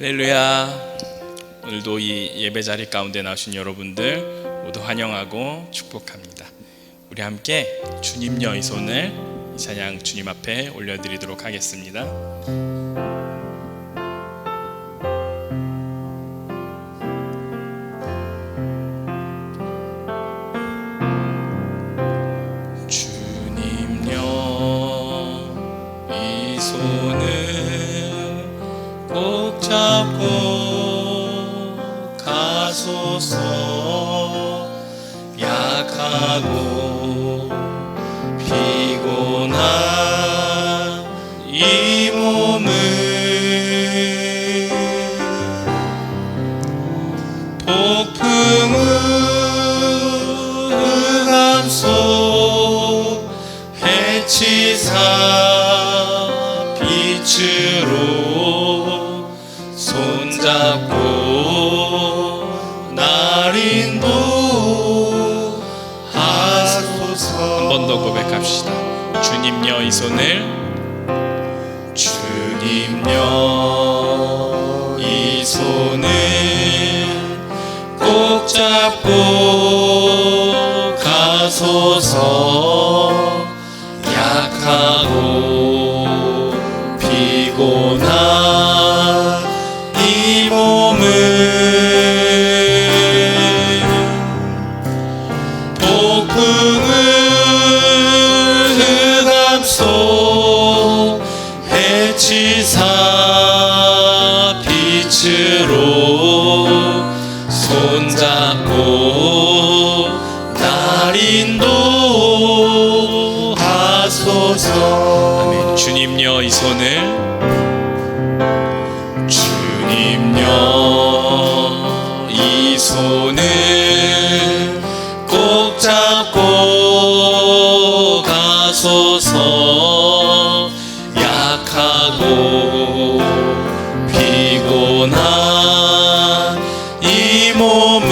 할렐루야. 오늘도 이 예배 자리 가운데 나오신 여러분들 모두 환영하고 축복합니다. 우리 함께 주님여 이 손을 이 찬양 주님 앞에 올려드리도록 하겠습니다. 주님여 이 손을 꼭 잡고 가소서. 약하고 피곤한 이 몸을 폭풍우 흑암속 해치사 빛으로 손잡고 날 인도하소서. 한 번 더 고백합시다. 주님여 이 손을, 주님여 이 손을 꼭 잡고 가소서. 약하고 피곤한 이 몸을 흑암속 해치사 빛으로 손잡고 날 인도하소서. 아멘. 주님여 이 손을, 주님여 이 손을 꼭 잡고 가소서. 약하고 피곤한 이 몸을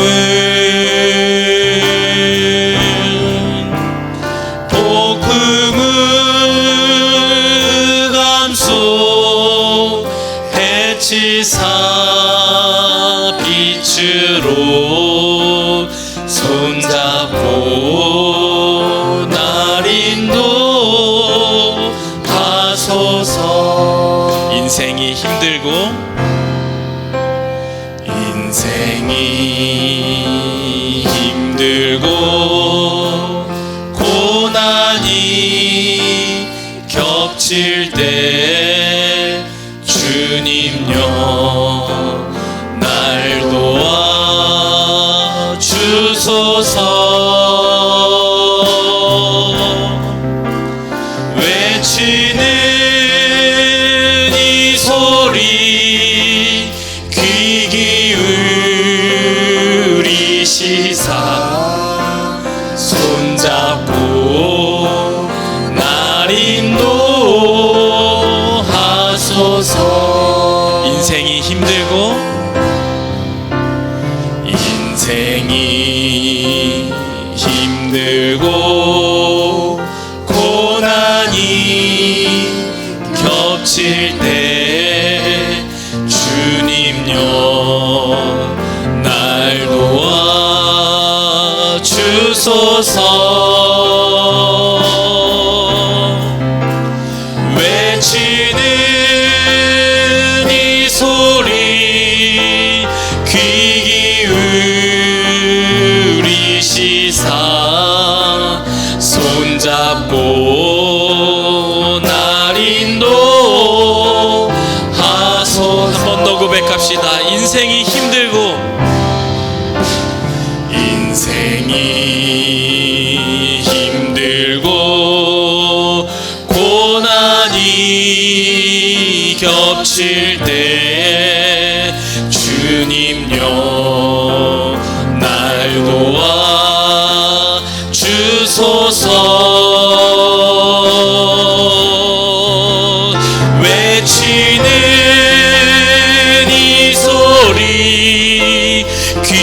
폭풍우 흑암속 해치사 빛으로 손잡고 날 인도하소서. 인생이 힘들고 고난이 겹칠 때 주님여 날 도와주소서. 외치는 이 소리 귀 기울이시사 손잡고 날 인도하소서. 인생이 힘들고 고난이 겹칠 때 주님여 날 도와주소서. 외치는 이 소리 귀 기울이시사 손잡고 날 인도하소서. 한 번 더 고백합시다. 인생이 힘들고 고난이 겹칠 때 주님여 날 도와주소서. 외치는 이 소리 귀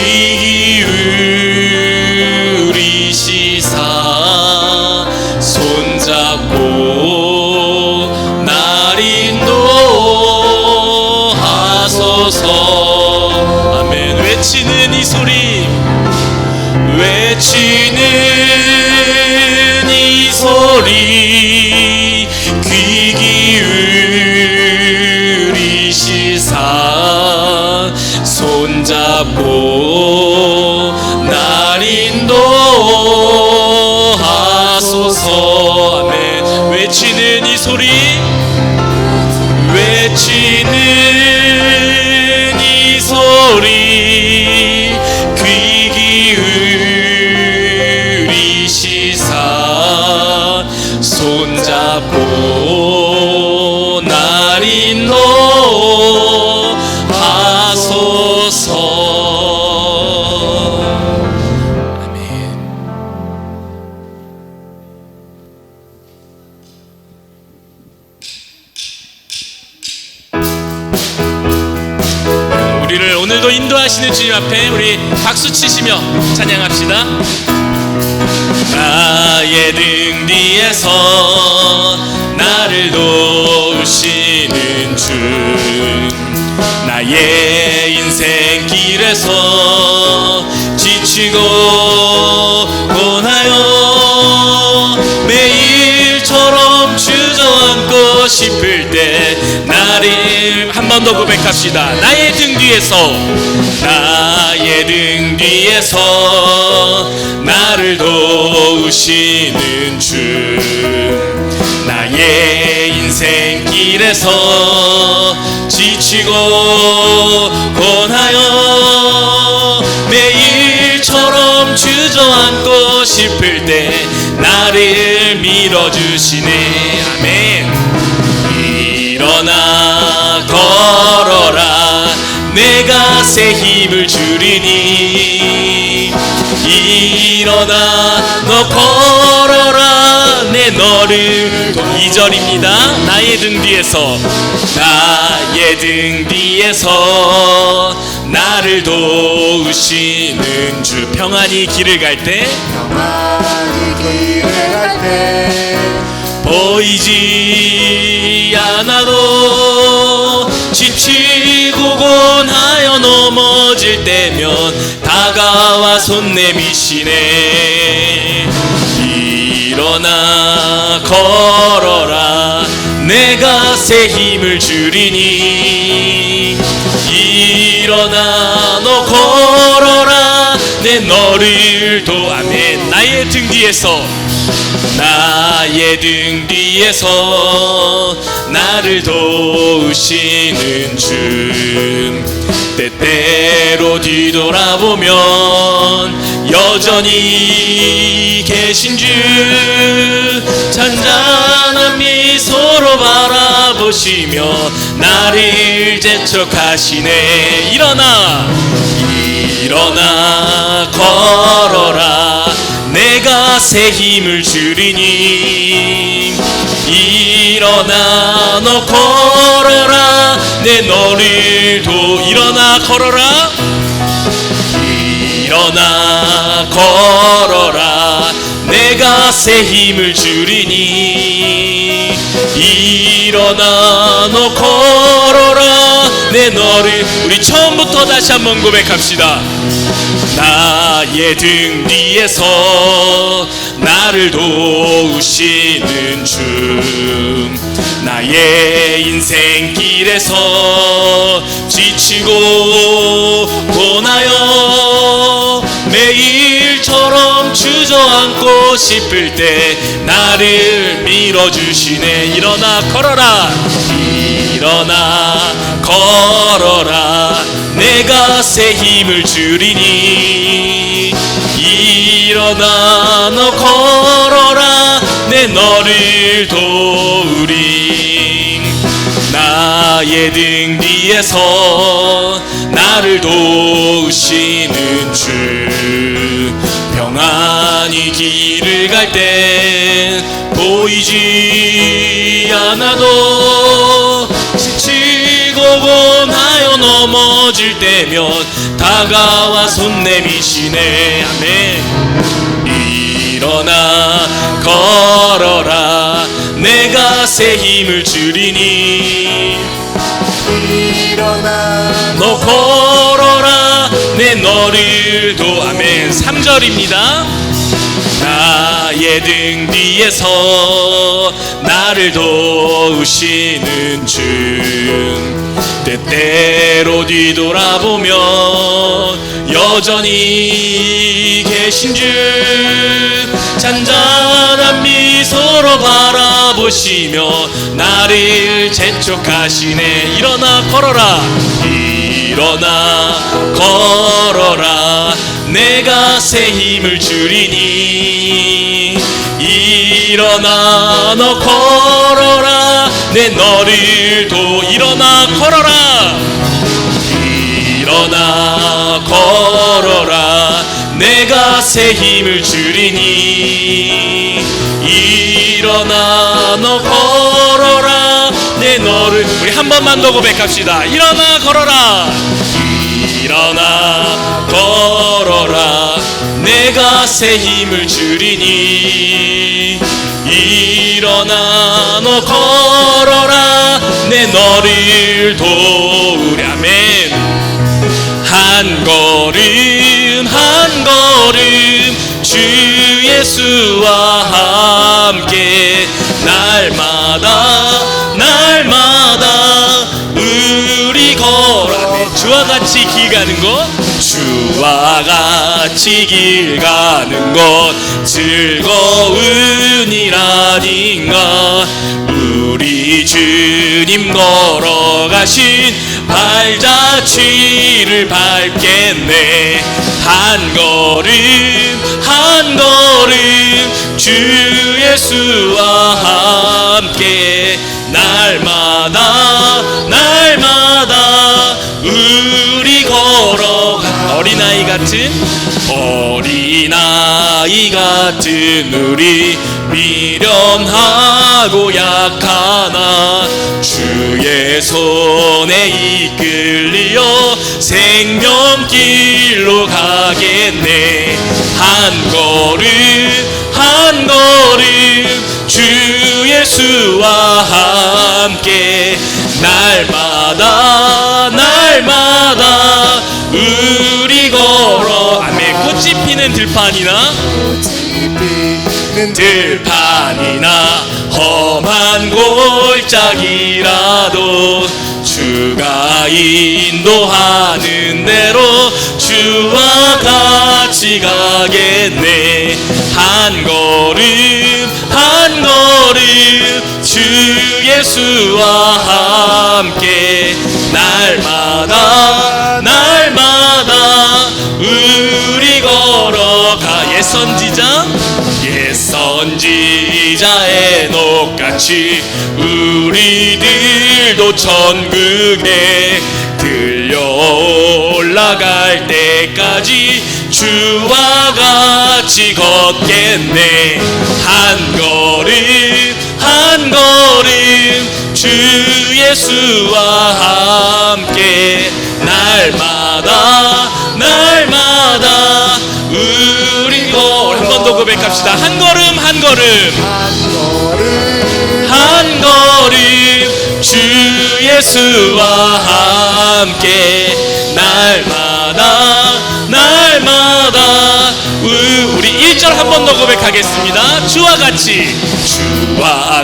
기울이시사 손잡고 날 인도하소서. 하소서. 아멘. 외치는 이 소리, 외치는 이 소리 귀 기울이시사 손잡고 날 인도하소서. 아멘. 외치는 이 소리, 외치는 이 소리 귀 기울이시사 손잡고 날 인도하소서. 아멘. 우리를 오늘도 인도하시는 주님 앞에 우리 박수 치시며 찬양합시다. 나의 등 뒤에서 나를 도우시는 주, 나의 인생 길에서 지치고 고나요 매일처럼 주저앉고 싶을 때 나를 한 번 더 고백합시다. 나의 등 뒤에서, 나의 등 뒤에서 나를 도우시는 주, 나의 인생 길에서 지치고 고나요 매일처럼 주저앉고 싶을 때 나를 밀어주시네. 아멘. 일어나 걸어라 내가 새 힘을 주리니. 일어나 너 걸어라 내 너를 2절입니다. 나의 등 뒤에서, 나의 등 뒤에서 나를 도우시는 주, 평안히 길을 갈 때, 평안히 길을 갈 때 보이지 않아도 지치고 고나여 넘어질 때면 다가와 손 내미시네. 일어나 걸어라 내가 새 힘을 주리니. 일어나 너 걸어라 내 너를 아멘. 나의 등 뒤에서, 나의 등 뒤에서 나를 도우시는 주, 때때로 뒤돌아보면 여전히 계신 주, 잔잔한 미소로 바라보시며 나를 재촉하시네. 일어나, 일어나 걸어라 내가 새 힘을 주리니. 일어나 너 걸어라 내 너를 일어나 걸어라, 일어나 걸어라 내가 새 힘을 주리니. 일어나 너 걸어라 내 너를, 우리 처음부터 다시 한번 고백합시다. 나의 등 뒤에서 나를 도우시는 주, 나의 인생 길에서 지치고 고나여 매일처럼 주저앉고 싶을 때 나를 밀어주시네. 일어나 걸어라, 일어나 걸어라 내가 새 힘을 주리니. 일어나 너 걸어라 내 너를 도우리. 나의 등 뒤에서 나를 도우시는 주, 평안히 길을 갈 땐 보이지 않아도 지치고 고나여 넘어질 때면 다가와 손 내미시네. 아멘. 일어나 걸어라 내가 새 힘을 주리니. 일어나 너를 아멘. 3절입니다. 나의 등 뒤에서 나를 도우시는 주, 때때로 뒤돌아보면 여전히 계신 주, 잔잔한 미소로 바라보시며 나를 재촉하시네. 일어나 걸어라, 일어나 걸어라, 내가 새 힘을 주리니. 일어나 너 걸어라, 내 너를 일어나 걸어라, 일어나 걸어라, 내가 새 힘을 주리니. 일어나 너 걸어라, 내 너를, 우리 한 번만 더 고백합시다. 일어나 걸어라, 일어나 걸어라, 내가 새 힘을 주리니. 일어나 너 걸어라, 내 너를 도우랴. 아멘. 한 걸음 한 걸음 주 예수와 함께 날마다 날마다 우리 걸어. 주와 같이 길 가는 것, 주와 같이 길 가는 것 즐거운 일 아닌가. 우리 주님 걸어가신 발자취를 밟겠네. 한 걸음 한 걸음 주 예수와 함께 날마다 날마다 우리 걸어가. 어린아이 같은 우리 미련하고 약하나 주의 손에 이끌려 생명길로 가겠네. 한 걸음 주 예수와 함께 날마다 날마다 우리 걸어. 아멘. 꽃이 피는 들판이나 험한 골짜기라도 주가 인도하는 대로 주와 같이 가겠네. 한 걸음 주 예수와 함께 날마다 날마다 우리 걸어가. 옛선지자의 녹같이 우리들도 천국에 들려 올라갈 때까지 주와 같이 걷겠네. 한 걸음 주 예수와 함께 날마다 날마다 우리 걸. 한 번 더 고백합시다. 한 걸음 한 걸음 주 예수와 함께 날마다 날마다 우리 1절 한 번 더 고백하겠습니다. 주와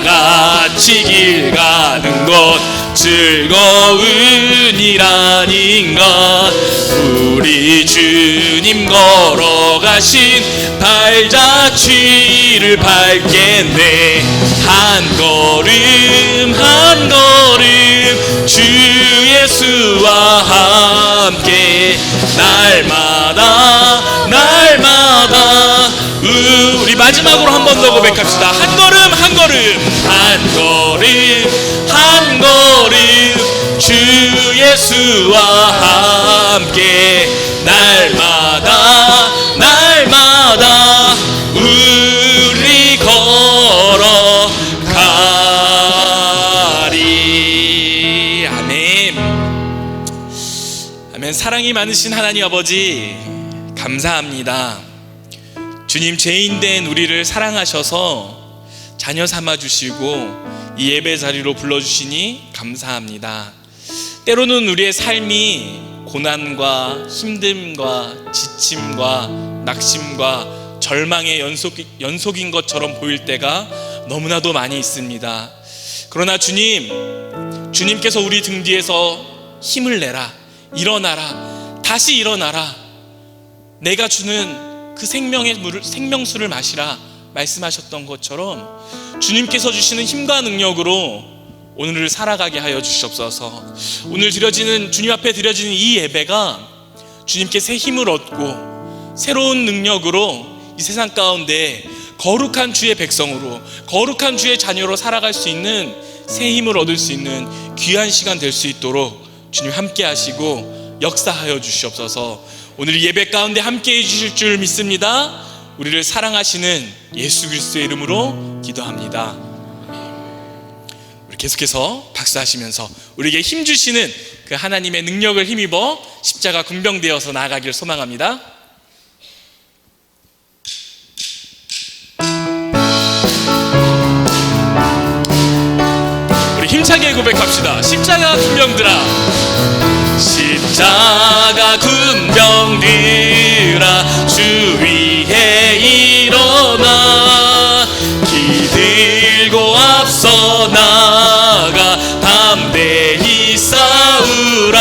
같이 길 가는 것 즐거운 일 아닌가. 우리 주님 걸어가신 발자취를 밟겠네. 한 걸음 주 예수와 함께 날마다 날마다 우리 마지막으로 한 번 더 고백합시다. 한 걸음 주 예수와 함께 날마다 날마다 우리 걸어가리. 아멘. 아멘. 사랑이 많으신 하나님 아버지 감사합니다. 주님, 죄인된 우리를 사랑하셔서 자녀 삼아주시고 이 예배 자리로 불러주시니 감사합니다. 때로는 우리의 삶이 고난과 힘듦과 지침과 낙심과 절망의 연속인 것처럼 보일 때가 너무나도 많이 있습니다. 그러나 주님께서 우리 등 뒤에서 힘을 내라, 일어나라, 다시 일어나라, 내가 주는 그 생명수를 마시라 말씀하셨던 것처럼 주님께서 주시는 힘과 능력으로 오늘을 살아가게 하여 주시옵소서. 오늘 주님 앞에 드려지는 이 예배가 주님께 새 힘을 얻고 새로운 능력으로 이 세상 가운데 거룩한 주의 백성으로, 거룩한 주의 자녀로 살아갈 수 있는 새 힘을 얻을 수 있는 귀한 시간 될 수 있도록 주님 함께 하시고 역사하여 주시옵소서. 오늘 예배 가운데 함께 해주실 줄 믿습니다. 우리를 사랑하시는 예수 그리스도의 이름으로 기도합니다. 우리 계속해서 박수하시면서 우리에게 힘 주시는 그 하나님의 능력을 힘입어 십자가 군병되어서 나아가기를 소망합니다. 우리 힘차게 고백합시다. 십자가 군병들아, 십자가 군병들아, 주 위에 일어나 기들고 앞서 나가 담대히 싸우라.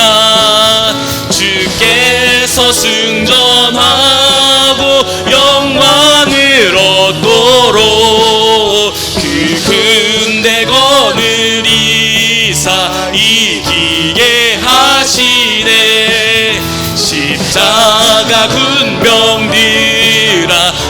주께서 승전하고 영광을 얻도록 그 군대 거느리사 이기게 하시네. 십자가 군병들아,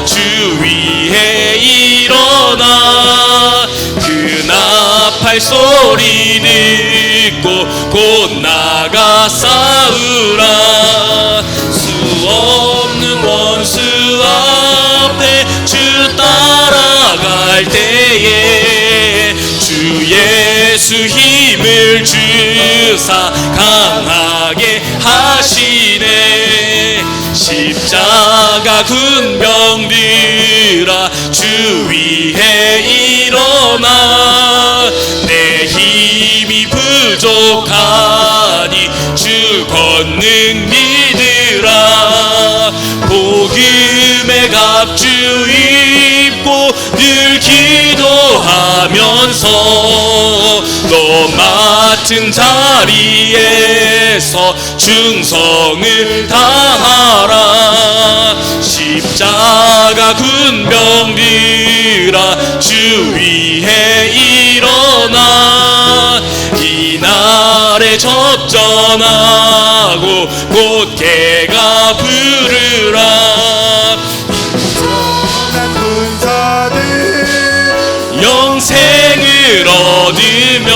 주 위에 일어나 그 나팔 소리 듣고 곧 나가 싸우라. 수 없는 원수 앞에 주 따라갈 때에 주 예수 힘을 주사 강하게 하시네. 십자가 군병들아, 주 위에 일어나 내 힘이 부족하니 주 권능 믿으라. 복음의 갑주 입고 늘 기도하면서 너 맡은 자리에서 충성을 다하라. 십자가 군병들아, 주 위에 일어나 이날에 접전하고 곧 개가 부르라. 난 군사들 영생을 얻으며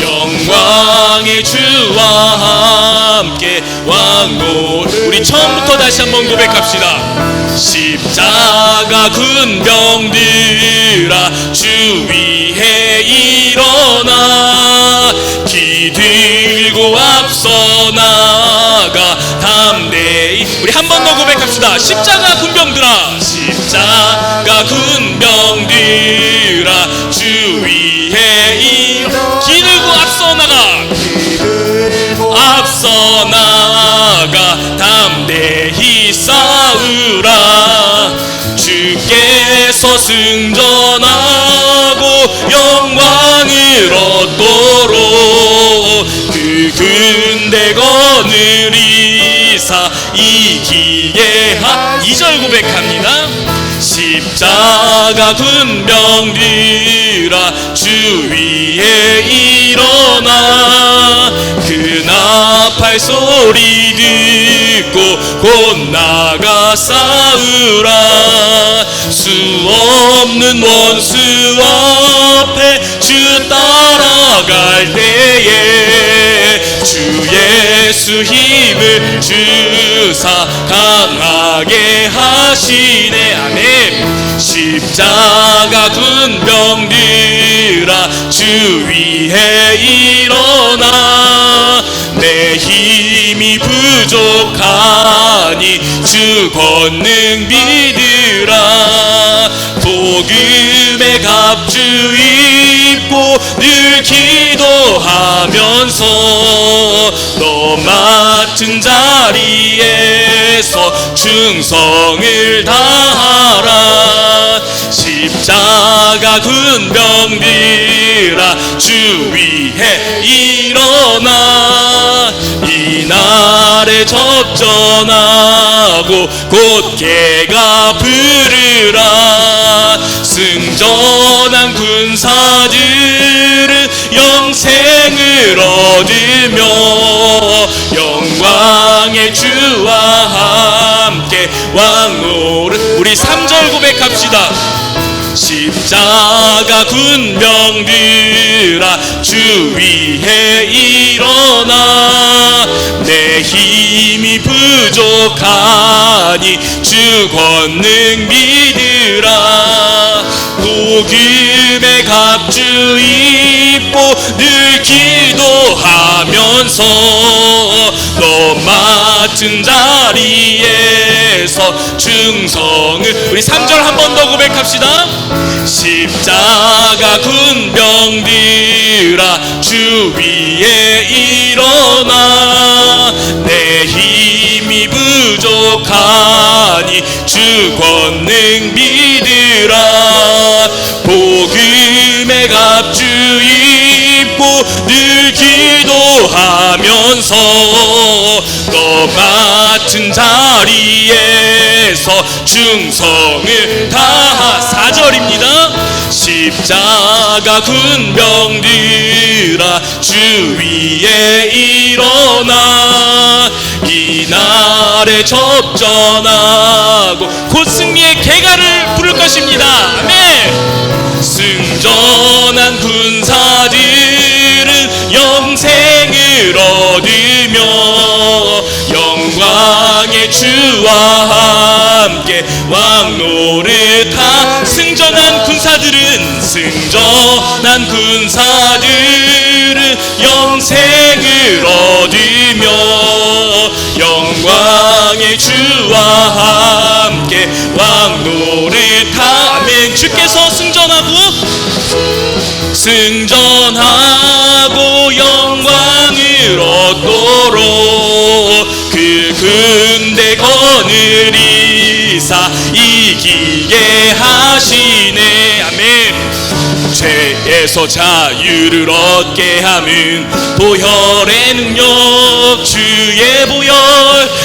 영광의 주와 함께 왕노. 우리 처음부터 다시 한번 고백합시다. 십자가 군병들아, 주 위에 일어나 기들고 앞서 나가 담대히. 우리 한 번 더 고백합시다. 십자가 군병들아, 십자가 군병들아, 주 위에 기들고 앞서 나가, 앞서 나가 담대히 싸우라. 주께서 승전하고 영광을 얻도록 그 군대 거느리사 이기게 하. 2절 고백합니다. 십자가 군병들아, 주 위에 일어나 그 나팔 소리 듣고 곧 나가 싸우라. 수 없는 원수 앞에 주 따라갈 때에 주 예수 힘을 주사 강하게 하시네. 아멘. 십자가 군병들아, 주 위에 일어나 내 힘이 부족하니 주 권능 믿으라. 복음의 갑주 입고 늘 기도하면서 너 맡은 자리에서 충성을 다하라. 십자가 군병들아 주 위에 일어나 이날에 접전하고 곧게가 부르라. 승전한 군사들은 영생을 얻으며 영광의 주와 함께 왕노를. 우리 3절 고백합시다. 십자가 군병들아 주 위에 일어나 내 힘이 부족하니 주 권능 믿으라. 복음의 갑주 입고 늘 기도하면서 너 맡은 자리에서 충성을. 우리 3절 한 번 더 고백합시다. 십자가 군병들아 주 위에 일어나 내 힘이 부족하니 주 권능 믿으라. 복음의 갑주 입고 늘 기도하면서 너 맡은 자리에서 충성을 다하. 4절입니다. 십자가 군병들아 주 위에 일어나 이날에 접전하고 곧 승리의 개가를 부를 것입니다. 아멘. 승전한 군사들은 영생을 얻으며 영광의 주와 함께 왕노릇하. 승전한 군사들은 영생을 얻으며 영광의 주와 함께 왕노릇하. 아멘. 주께서 승전하고 영광을 얻도록 그 군대 거느리사 이기게 하시네. 아멘. 죄에서 자유를 얻게 함은 보혈의 능력 주의 보혈.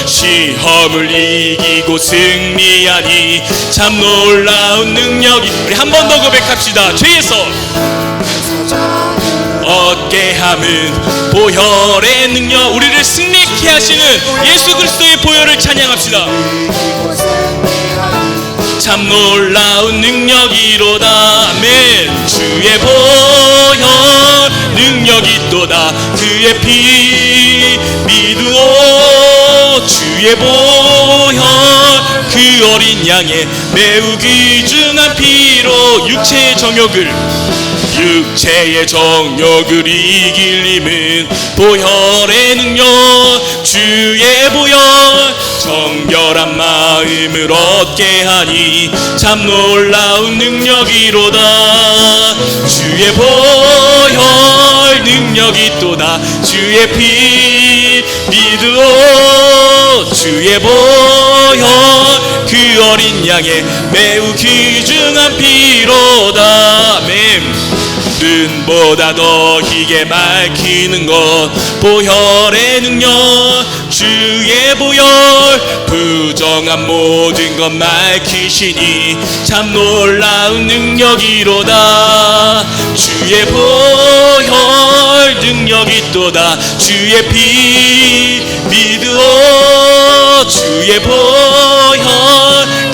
시험을 이기고 승리하니 참 놀라운 능력이. 우리 한 번 더 고백합시다. 죄에서 얻게 함은 보혈의 능력. 우리를 승리케 하시는 예수 그리스도의 보혈을 찬양합시다. 참 놀라운 능력이로다. 아멘. 주의 보혈 능력이 또다. 그의 피 믿으오. 주의 보혈 그 어린 양의 매우 귀중한 피로 육체의 정욕을 이길 힘은 보혈의 능력 주의 보혈. 정결한 마음을 얻게 하니 참 놀라운 능력이로다. 주의 보혈 능력이 또다. 주의 피 믿으오. 주의 보혈 그 어린 양의 매우 귀중한 피로다. 아멘. 눈보다 더 희게 밝히는 것 보혈의 능력 주의 보혈. 부정한 모든 것 밝히시니 참 놀라운 능력이로다. 주의 보혈 능력이 또다. 주의 피 믿으오. 주의 보혈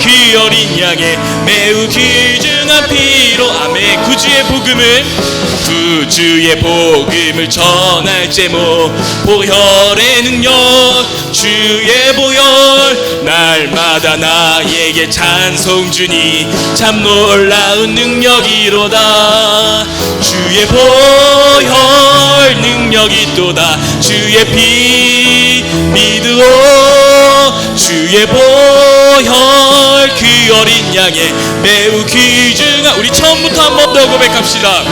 그 어린 양의 매우 귀중한 피로. 아멘. 구주의 복음을 전할 제목 보혈의 능력 주의 보혈. 날마다 나에게 찬송 주니 참 놀라운 능력이로다. 주의 보혈 능력이 또다. 주의 피 믿으오. 주의 보혈 그 어린 양의 매우 귀중한, 우리 처음부터 한 번 더 고백합시다.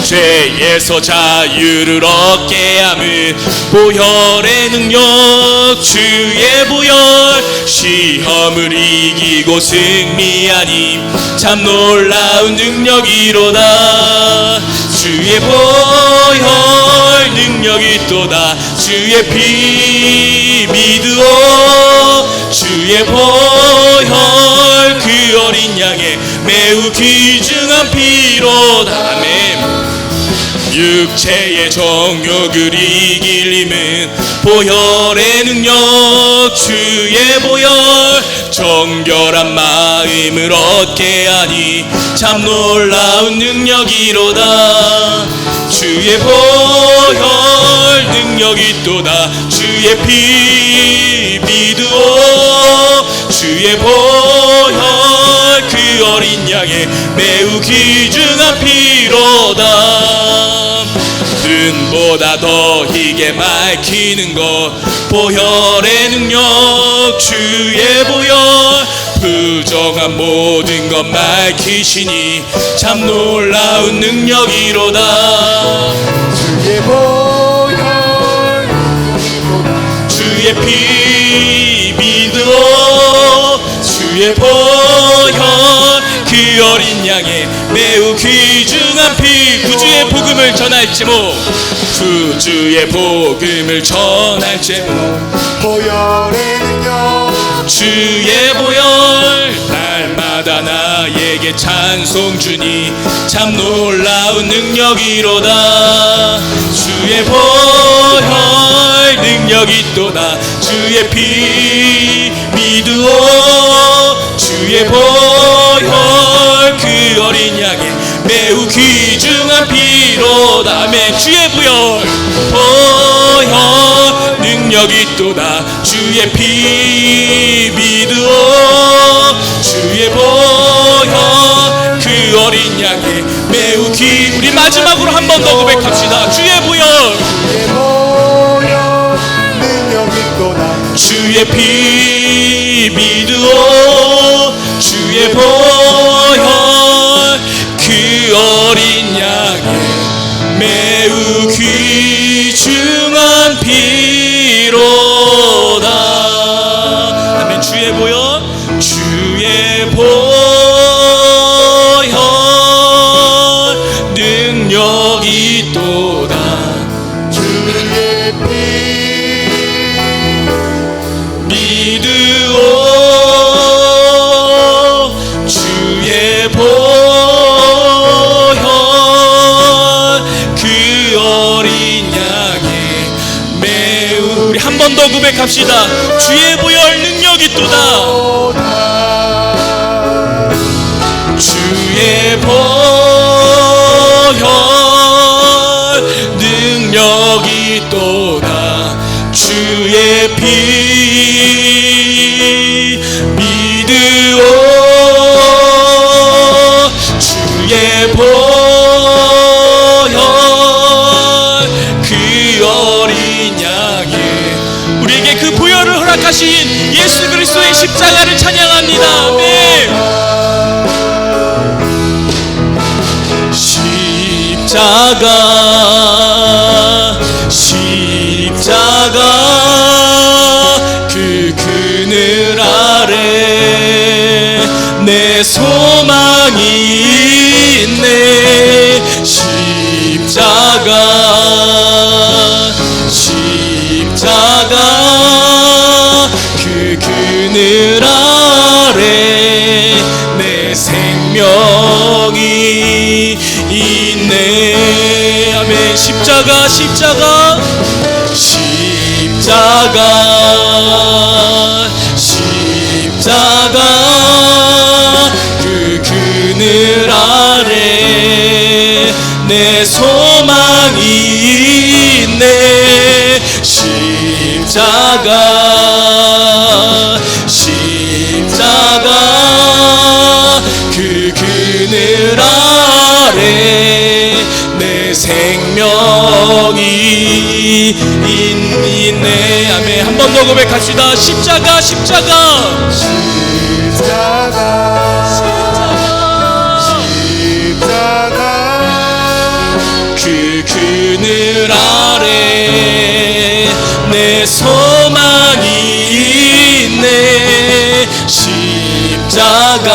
죄에서 자유를 얻게 함은 보혈의 능력, 주의 보혈, 시험을 이기고 승리하니 참 놀라운 능력이로다. 주의 보혈 능력이 또다. 주의 피 믿으오. 주의 보혈 그 어린 양의 매우 귀중한 피로다. 아멘. 육체의 정욕을 이길 힘은 보혈의 능력, 주의 보혈, 정결한 마음을 얻게 하니 참 놀라운 능력이로다. 주의 보혈 능력이 또다. 주의 피 믿으오. 주의 보혈 그 어린 양의 매우 귀중한 피로다. 눈보다 더 희게 밝히는 것, 보혈의 능력, 주의 보혈, 부정한 모든 것 밝히시니 참 놀라운 능력이로다. 주의 보혈 주의 피 믿으오. 주의 보혈 그 어린 양의 매우 귀중한 피, 구주의 복음을 전할 제목, 구주의 복음을 전할 제목, 보혈의 능력, 주의 보혈 날마다 나에게 찬송 주니 참 놀라운 능력이로다. 주의 보혈 능력이 또다. 주의 피 믿으오. 주의 보혈 그 어린 양의 매우 귀중한 피로다. 아멘. 주의 보혈 능력이 또다. 주의 피 믿으오. 주의 보혈 그 어린 양의 매우 우리 마지막으로 한 번 더 고백합시다. 주의 보혈 능력이 또다. 주의 피 믿으오. 주의 보혈 그 어린 양의 매우 귀중한 피로다. 아멘. 주의 보혈, 주의 보혈 능력이 또다. 주의 피 믿으오. 주의 보혈 그 어린 양의 매우, 우리 한 번 더 고백합시다. 주의 보혈 능력이 또다. 주의 보혈 능력이 또다. 주의 피 믿으오. 주의 보혈 그 어린 양의, 우리에게 그 보혈을 허락하신 예수 그리스도의 십자가를 찬양합니다. 아멘. 십자가 그 그늘 아래 내 소망이 있네. 십자가 그 그늘 아래 내 생명이 있네. 아멘. 십자가 그 그늘 아래 내 소망이 있네. 십자가 그 그늘 아래 내 생명이 있네. 있네. 아멘. 한 번 더 고백합시다. 십자가 십자가 그 그늘 아래 내 소망이 있네. 십자가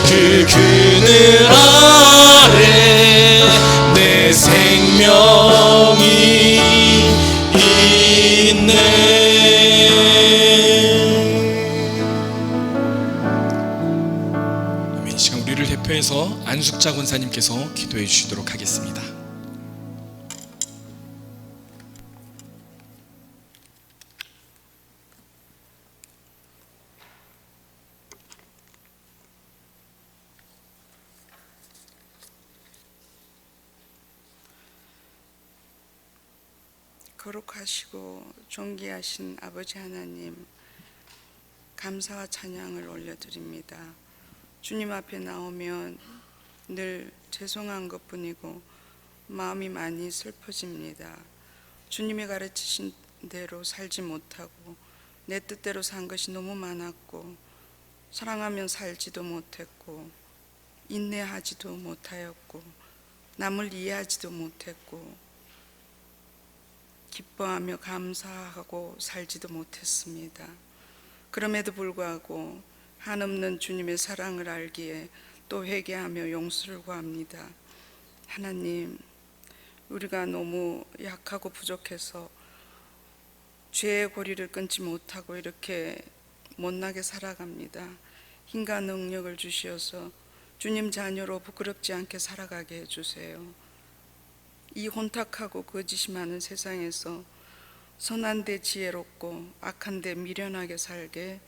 그 그늘 아래 내 생명이 있네. 아멘. 이 시간 우리를 대표해서 안숙자 권사님께서 기도해 주시도록 하겠습니다. 거룩하시고 존귀하신 아버지 하나님, 감사와 찬양을 올려드립니다. 주님 앞에 나오면 늘 죄송한 것뿐이고 마음이 많이 슬퍼집니다. 주님이 가르치신 대로 살지 못하고 내 뜻대로 산 것이 너무 많았고, 사랑하면 살지도 못했고, 인내하지도 못하였고, 남을 이해하지도 못했고, 기뻐하며 감사하고 살지도 못했습니다. 그럼에도 불구하고 한없는 주님의 사랑을 알기에 또 회개하며 용서를 구합니다. 하나님, 우리가 너무 약하고 부족해서 죄의 고리를 끊지 못하고 이렇게 못나게 살아갑니다. 힘과 능력을 주시어서 주님 자녀로 부끄럽지 않게 살아가게 해주세요. 이 혼탁하고 거짓이 많은 세상에서 선한데 지혜롭고 악한데 미련하게 살게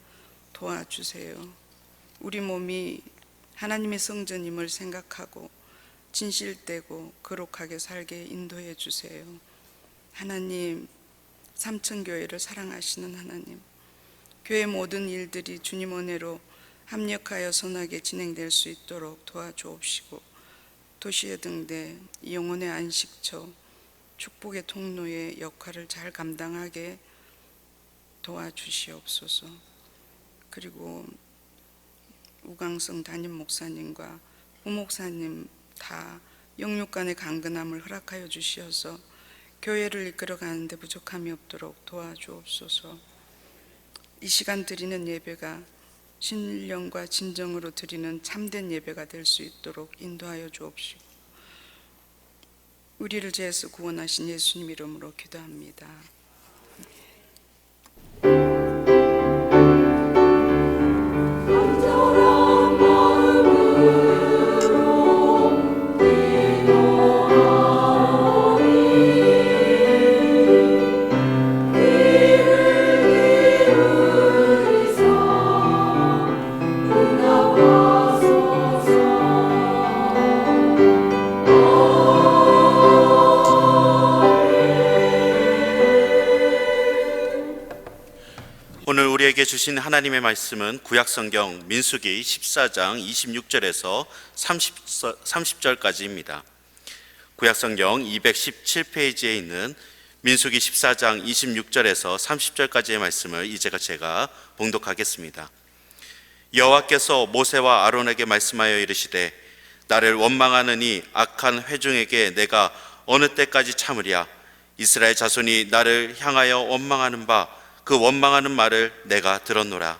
도와주세요. 우리 몸이 하나님의 성전임을 생각하고 진실되고 거룩하게 살게 인도해 주세요. 하나님, 삼천교회를 사랑하시는 하나님, 교회 모든 일들이 주님 은혜로 합력하여 선하게 진행될 수 있도록 도와주옵시고, 도시의 등대, 영혼의 안식처, 축복의 통로의 역할을 잘 감당하게 도와주시옵소서. 그리고 우강성 담임 목사님과 부목사님 다 영육간의 강건함을 허락하여 주시어서 교회를 이끌어가는데 부족함이 없도록 도와주옵소서. 이 시간 드리는 예배가 신령과 진정으로 드리는 참된 예배가 될 수 있도록 인도하여 주옵시고, 우리를 죄에서 구원하신 예수님 이름으로 기도합니다. 오늘 우리에게 주신 하나님의 말씀은 구약성경 민수기 14장 26절에서 30절까지입니다. 구약성경 217페이지에 있는 민수기 14장 26절에서 30절까지의 말씀을 이제 제가 봉독하겠습니다. 여호와께서 모세와 아론에게 말씀하여 이르시되, 나를 원망하느니 악한 회중에게 내가 어느 때까지 참으랴. 이스라엘 자손이 나를 향하여 원망하는 바 그 원망하는 말을 내가 들었노라.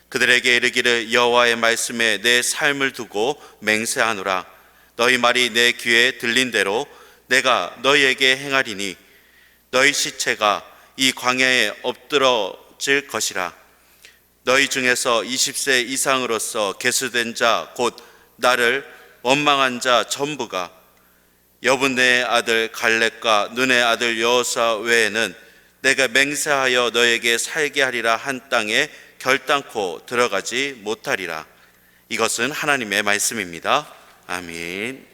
그들에게 이르기를, 여호와의 말씀에 내 삶을 두고 맹세하노라. 너희 말이 내 귀에 들린 대로 내가 너희에게 행하리니 너희 시체가 이 광야에 엎드러질 것이라. 너희 중에서 20세 이상으로서 계수된 자 곧 나를 원망한 자 전부가 여분네의 아들 갈렙과 눈의 아들 여호수아 외에는 내가 맹세하여 너에게 살게 하리라 한 땅에 결단코 들어가지 못하리라. 이것은 하나님의 말씀입니다. 아멘.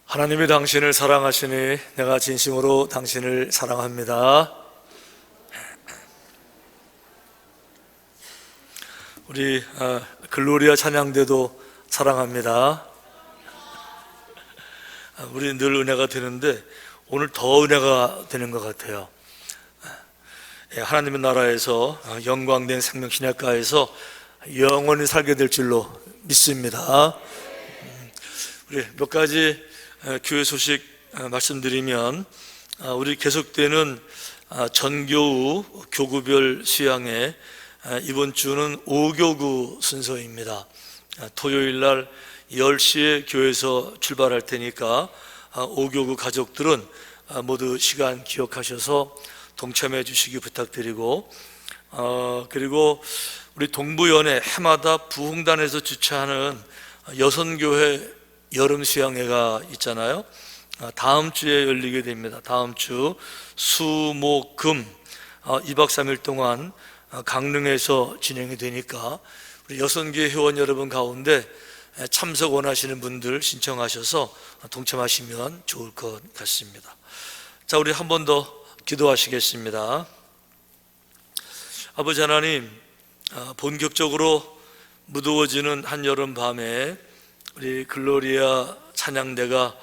하나님이 당신을 사랑하시니 내가 진심으로 당신을 사랑합니다. 우리 글로리아 찬양대도 사랑합니다. 우리 늘 은혜가 되는데 오늘 더 은혜가 되는 것 같아요. 하나님의 나라에서 영광된 생명 신약가에서 영원히 살게 될 줄로 믿습니다. 우리 몇 가지 교회 소식 말씀드리면, 우리 계속되는 전교우 교구별 수양회, 이번 주는 5교구 순서입니다. 토요일 날 10시에 교회에서 출발할 테니까 5교구 가족들은 모두 시간 기억하셔서 동참해 주시기 부탁드리고, 그리고 우리 동부연회 해마다 부흥단에서 주최하는 여선교회 여름 수양회가 있잖아요. 다음 주에 열리게 됩니다. 다음 주 수, 목, 금 2박 3일 동안 강릉에서 진행이 되니까 우리 여선교회 회원 여러분 가운데 참석 원하시는 분들 신청하셔서 동참하시면 좋을 것 같습니다. 자, 우리 한 번 더 기도하시겠습니다. 아버지 하나님, 본격적으로 무더워지는 한여름 밤에 우리 글로리아 찬양대가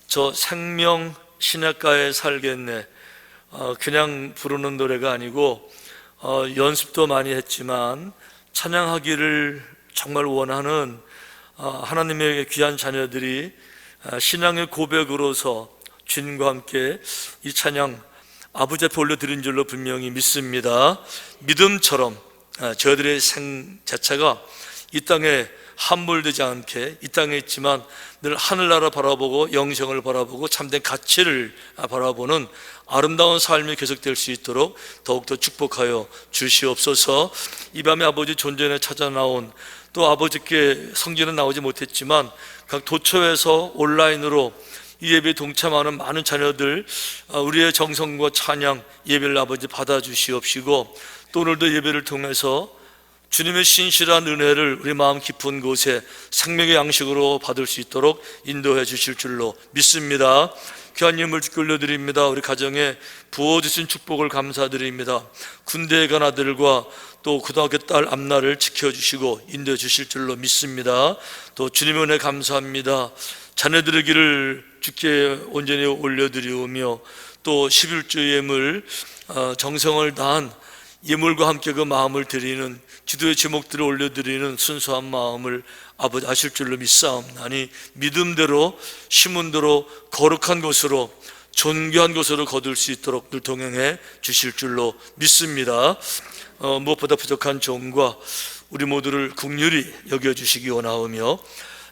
저 생명 신약가에 살겠네, 그냥 부르는 노래가 아니고 연습도 많이 했지만 찬양하기를 정말 원하는 하나님의 귀한 자녀들이 신앙의 고백으로서 주님과 함께 이 찬양 아버지 앞에 올려드린 줄로 분명히 믿습니다. 믿음처럼 저희들의 생 자체가 이 땅에 함몰되지 않게, 이 땅에 있지만 늘 하늘나라 바라보고 영생을 바라보고 참된 가치를 바라보는 아름다운 삶이 계속될 수 있도록 더욱더 축복하여 주시옵소서. 이 밤에 아버지 존전에 찾아 나온, 또 아버지께 성전은 나오지 못했지만 각 도처에서 온라인으로 이 예배에 동참하는 많은 자녀들, 우리의 정성과 찬양 예배를 아버지 받아주시옵시고, 또 오늘도 예배를 통해서 주님의 신실한 은혜를 우리 마음 깊은 곳에 생명의 양식으로 받을 수 있도록 인도해 주실 줄로 믿습니다. 귀한 예물 주께 올려드립니다. 우리 가정에 부어주신 축복을 감사드립니다. 군대에 간 아들과 또 고등학교 딸 앞날을 지켜주시고 인도해 주실 줄로 믿습니다. 또 주님의 은혜 감사합니다. 자녀들의 길을 주께 온전히 올려드리오며, 또 11주 예물 정성을 다한 예물과 함께 그 마음을 드리는, 기도의 제목들을 올려드리는 순수한 마음을 아버지 아실 줄로 믿사옵나니 믿음대로 심은대로 거룩한 곳으로 존귀한 곳으로 거둘 수 있도록 늘 동행해 주실 줄로 믿습니다. 무엇보다 부족한 종과 우리 모두를 긍휼히 여겨주시기 원하오며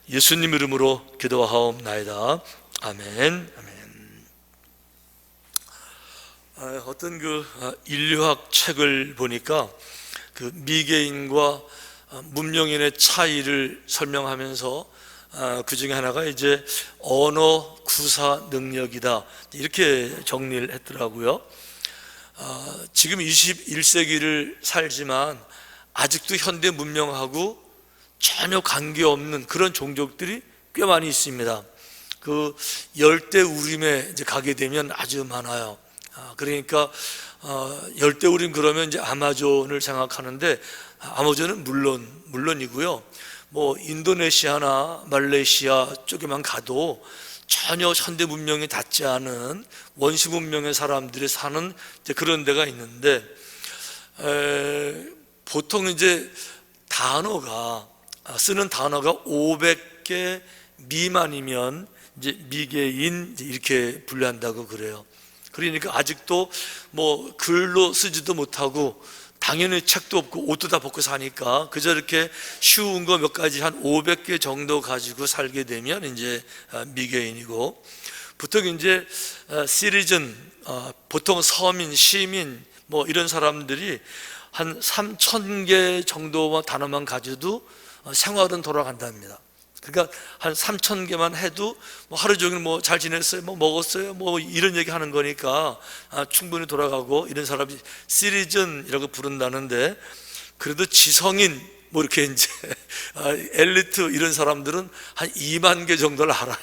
예수님 이름으로 기도하옵나이다. 아멘. 아멘. 어떤 인류학 책을 보니까 미개인과 문명인의 차이를 설명하면서 그 중에 하나가 이제 언어 구사 능력이다, 이렇게 정리를 했더라고요. 지금 21세기를 살지만 아직도 현대 문명하고 전혀 관계없는 그런 종족들이 꽤 많이 있습니다. 그 열대우림에 이제 가게 되면 아주 많아요. 그러니까 열대우림 그러면 이제 아마존을 생각하는데, 아마존은 물론이고요. 뭐 인도네시아나 말레이시아 쪽에만 가도 전혀 현대 문명에 닿지 않은 원시 문명의 사람들이 사는 이제 그런 데가 있는데, 보통 이제 쓰는 단어가 500개 미만이면 이제 미개인 이렇게 분류한다고 그래요. 그러니까 아직도 뭐 글로 쓰지도 못하고 당연히 책도 없고 옷도 다 벗고 사니까 그저 이렇게 쉬운 거 몇 가지 한 500개 정도 가지고 살게 되면 이제 미개인이고, 보통 이제 시리즌, 보통 서민, 시민 뭐 이런 사람들이 한 3,000개 정도만 단어만 가져도 생활은 돌아간답니다. 그러니까 한 3,000개만 해도 뭐 하루 종일 뭐 잘 지냈어요, 뭐 먹었어요, 뭐 이런 얘기 하는 거니까 충분히 돌아가고, 이런 사람이 시리즌이라고 부른다는데, 그래도 지성인 뭐 이렇게 이제 엘리트 이런 사람들은 한 2만 개 정도를 알아요.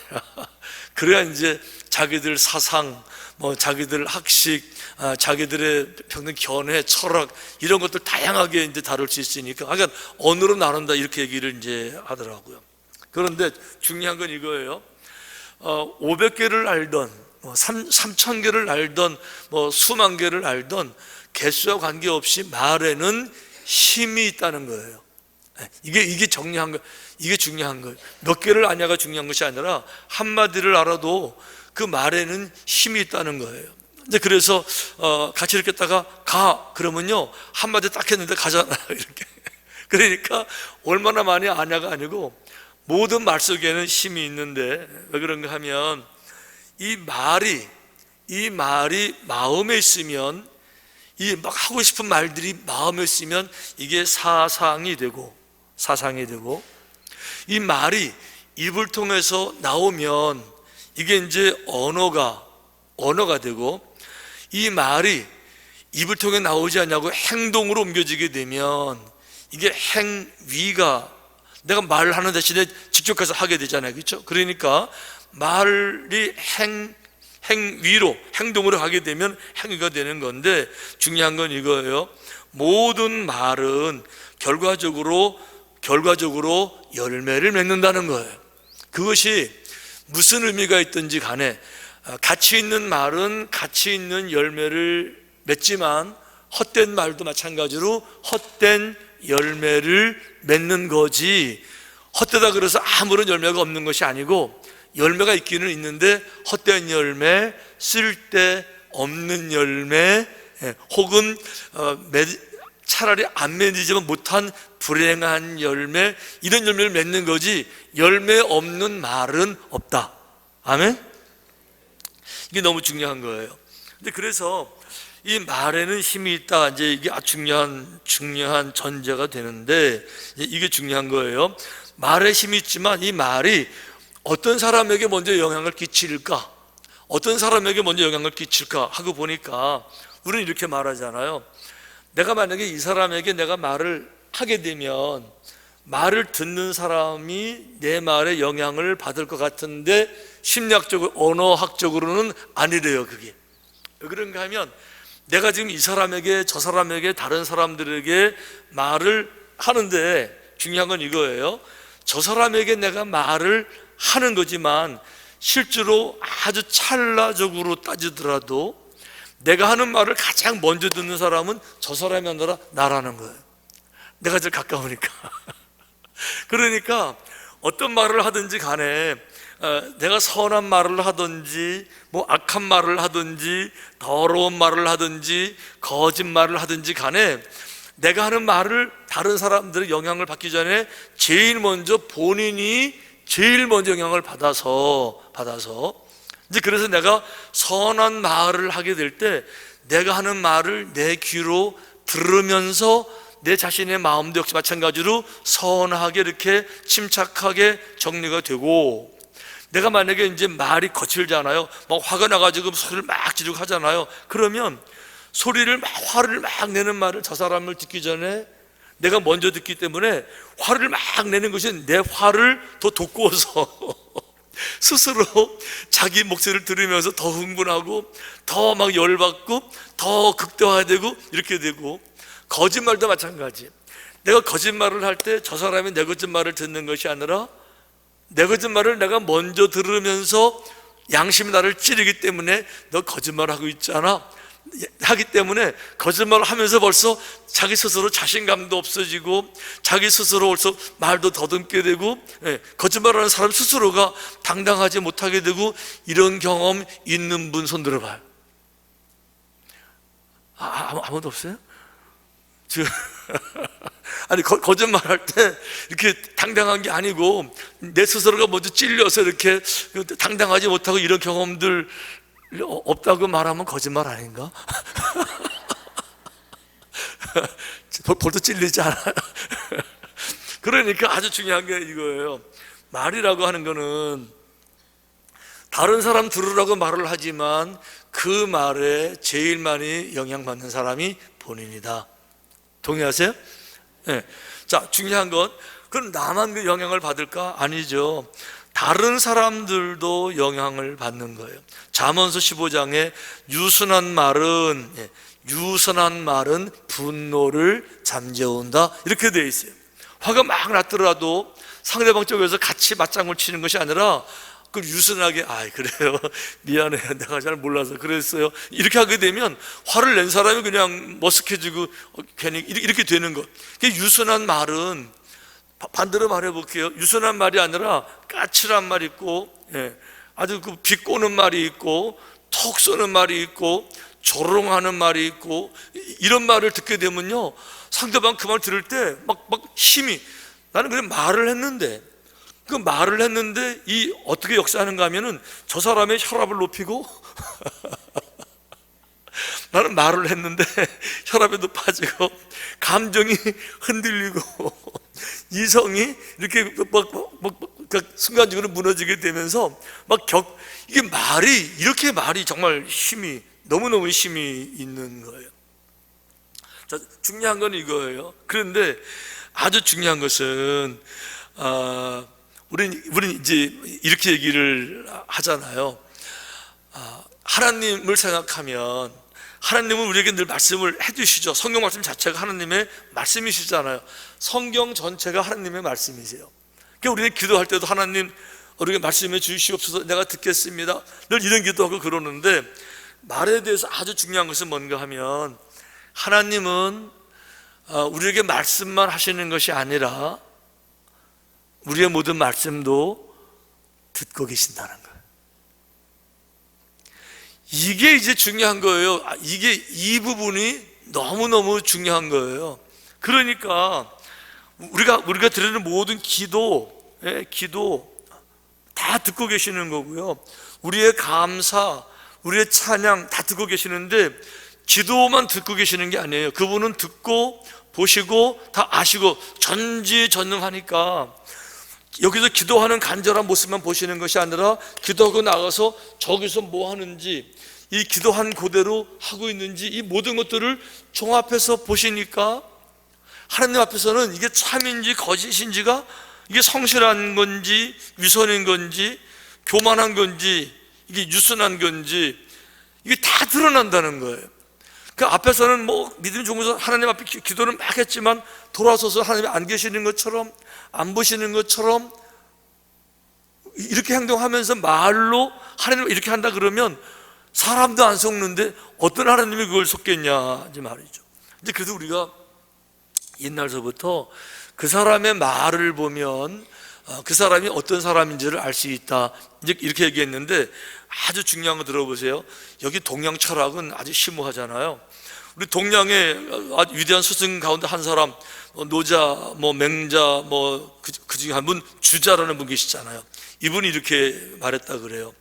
그래야 이제 자기들 사상, 뭐 자기들 학식, 자기들의 평등 견해, 철학 이런 것들 다양하게 이제 다룰 수 있으니까, 그러니까 언어로 나눈다 이렇게 얘기를 이제 하더라고요. 그런데 중요한 건 이거예요. 500개를 알던, 3,000개를 알던, 수만 개를 알던 개수와 관계없이 말에는 힘이 있다는 거예요. 이게 정리한 거, 이게 중요한 거예요. 몇 개를 아냐가 중요한 것이 아니라 한마디를 알아도 그 말에는 힘이 있다는 거예요. 근데 그래서 같이 이렇게 있다가 가 그러면요 한마디 딱 했는데 가잖아요 이렇게. 그러니까 얼마나 많이 아냐가 아니고 모든 말 속에는 힘이 있는데, 왜 그런가 하면 이 말이 마음에 있으면, 이 막 하고 싶은 말들이 마음에 있으면 이게 사상이 되고 이 말이 입을 통해서 나오면 이게 이제 언어가 되고, 이 말이 입을 통해 나오지 않냐고 행동으로 옮겨지게 되면 이게 행위가, 내가 말하는 대신에 직접 가서 하게 되잖아요, 그렇죠? 그러니까 말이 행위로, 행동으로 하게 되면 행위가 되는 건데, 중요한 건 이거예요. 모든 말은 결과적으로 열매를 맺는다는 거예요. 그것이 무슨 의미가 있든지 간에 가치 있는 말은 가치 있는 열매를 맺지만, 헛된 말도 마찬가지로 헛된 열매를 맺는 거지, 헛되다 그래서 아무런 열매가 없는 것이 아니고, 열매가 있기는 있는데 헛된 열매, 쓸데없는 열매, 혹은 차라리 안 맺지만 못한 불행한 열매, 이런 열매를 맺는 거지 열매 없는 말은 없다. 아멘? 이게 너무 중요한 거예요. 근데 그래서 이 말에는 힘이 있다, 이제 이게 아주 중요한 전제가 되는데, 이게 중요한 거예요. 말에 힘이 있지만 이 말이 어떤 사람에게 먼저 영향을 끼칠까, 어떤 사람에게 먼저 영향을 끼칠까 하고 보니까 우리는 이렇게 말하잖아요. 내가 만약에 이 사람에게 내가 말을 하게 되면 말을 듣는 사람이 내 말에 영향을 받을 것 같은데, 심리학적으로, 언어학적으로는 아니래요. 그게 왜 그런가 하면, 내가 지금 이 사람에게 저 사람에게 다른 사람들에게 말을 하는데, 중요한 건 이거예요. 저 사람에게 내가 말을 하는 거지만 실제로 아주 찰나적으로 따지더라도 내가 하는 말을 가장 먼저 듣는 사람은 저 사람이 아니라 나라는 거예요. 내가 제일 가까우니까. 그러니까 어떤 말을 하든지 간에 내가 선한 말을 하든지 악한 말을 하든지 더러운 말을 하든지 거짓말을 하든지 간에 내가 하는 말을 다른 사람들의 영향을 받기 전에 제일 먼저 본인이 제일 먼저 영향을 받아서 이제 그래서 내가 선한 말을 하게 될 때 내가 하는 말을 내 귀로 들으면서 내 자신의 마음도 역시 마찬가지로 선하게 이렇게 침착하게 정리가 되고, 내가 만약에 이제 말이 거칠잖아요. 막 화가 나가지고 소리를 막 지르고 하잖아요. 그러면 화를 막 내는 말을 저 사람을 듣기 전에 내가 먼저 듣기 때문에 화를 막 내는 것이 내 화를 더 돋구어서 스스로 자기 목소리를 들으면서 더 흥분하고 더 막 열받고 더 극대화되고 이렇게 되고, 거짓말도 마찬가지. 내가 거짓말을 할 때 저 사람이 내 거짓말을 듣는 것이 아니라 내 거짓말을 내가 먼저 들으면서 양심이 나를 찌르기 때문에 너 거짓말하고 있잖아 하기 때문에 거짓말을 하면서 벌써 자기 스스로 자신감도 없어지고 자기 스스로 벌써 말도 더듬게 되고, 거짓말하는 사람 스스로가 당당하지 못하게 되고, 이런 경험 있는 분 손 들어봐요. 아무도 없어요? 아니 거짓말할 때 이렇게 당당한 게 아니고 내 스스로가 먼저 찔려서 이렇게 당당하지 못하고 이런 경험들 없다고 말하면 거짓말 아닌가? 벌써 찔리지 않아요? 그러니까 아주 중요한 게 이거예요. 말이라고 하는 거는 다른 사람 들으라고 말을 하지만 그 말에 제일 많이 영향받는 사람이 본인이다. 동의하세요? 네. 자, 중요한 건 그럼 나만 그 영향을 받을까? 아니죠. 다른 사람들도 영향을 받는 거예요. 잠언서 15장에 유순한 말은 분노를 잠재운다 이렇게 되어 있어요. 화가 막 났더라도 상대방 쪽에서 같이 맞장구 치는 것이 아니라 그 유순하게 그래요, 미안해요, 내가 잘 몰라서 그랬어요, 이렇게 하게 되면 화를 낸 사람이 그냥 머쓱해지고 괜히 이렇게 되는 것. 유순한 말은, 반대로 말해볼게요, 유순한 말이 아니라 까칠한 말이 있고, 아주 그 비꼬는 말이 있고, 톡 쏘는 말이 있고, 조롱하는 말이 있고, 이런 말을 듣게 되면요, 상대방 그 말 들을 때 막 힘이, 나는 그냥 말을 했는데 이 어떻게 역사하는가 하면은 저 사람의 혈압을 높이고 나는 말을 했는데 혈압에도 빠지고 감정이 흔들리고 이성이 이렇게 순간적으로 무너지게 되면서 이게 말이 정말 힘이 너무너무 힘이 있는 거예요. 자, 중요한 건 이거예요. 그런데 아주 중요한 것은 우리는 이제 이렇게 얘기를 하잖아요. 하나님을 생각하면 하나님은 우리에게 늘 말씀을 해주시죠. 성경 말씀 자체가 하나님의 말씀이시잖아요. 성경 전체가 하나님의 말씀이세요. 그러니까 우리는 기도할 때도 하나님 우리에게 말씀해 주시옵소서, 내가 듣겠습니다, 늘 이런 기도하고 그러는데, 말에 대해서 아주 중요한 것은 뭔가 하면 하나님은 우리에게 말씀만 하시는 것이 아니라 우리의 모든 말씀도 듣고 계신다는 거예요. 이게 이제 중요한 거예요. 이 부분이 너무너무 중요한 거예요. 그러니까 우리가 드리는 모든 기도 다 듣고 계시는 거고요. 우리의 감사, 우리의 찬양 다 듣고 계시는데, 기도만 듣고 계시는 게 아니에요. 그분은 듣고 보시고 다 아시고 전지전능하니까 여기서 기도하는 간절한 모습만 보시는 것이 아니라 기도하고 나가서 저기서 뭐 하는지, 이 기도한 그대로 하고 있는지, 이 모든 것들을 종합해서 보시니까 하나님 앞에서는 이게 참인지 거짓인지가, 이게 성실한 건지 위선인 건지 교만한 건지 이게 유순한 건지, 이게 다 드러난다는 거예요. 그 앞에서는 뭐 믿음이 좋으면서 하나님 앞에 기도를 막 했지만 돌아서서 하나님이 안 계시는 것처럼, 안 보시는 것처럼 이렇게 행동하면서 말로 하나님 이렇게 한다 그러면 사람도 안 속는데 어떤 하나님이 그걸 속겠냐 이 말이죠. 이제 그래서 우리가 옛날서부터 그 사람의 말을 보면 그 사람이 어떤 사람인지를 알 수 있다, 이제 이렇게 얘기했는데, 아주 중요한 거 들어보세요. 여기 동양 철학은 아주 심오하잖아요. 우리 동양의 아주 위대한 스승 가운데 한 사람, 노자, 맹자, 그 중에 한 분, 주자라는 분 계시잖아요. 이분이 이렇게 말했다 그래요.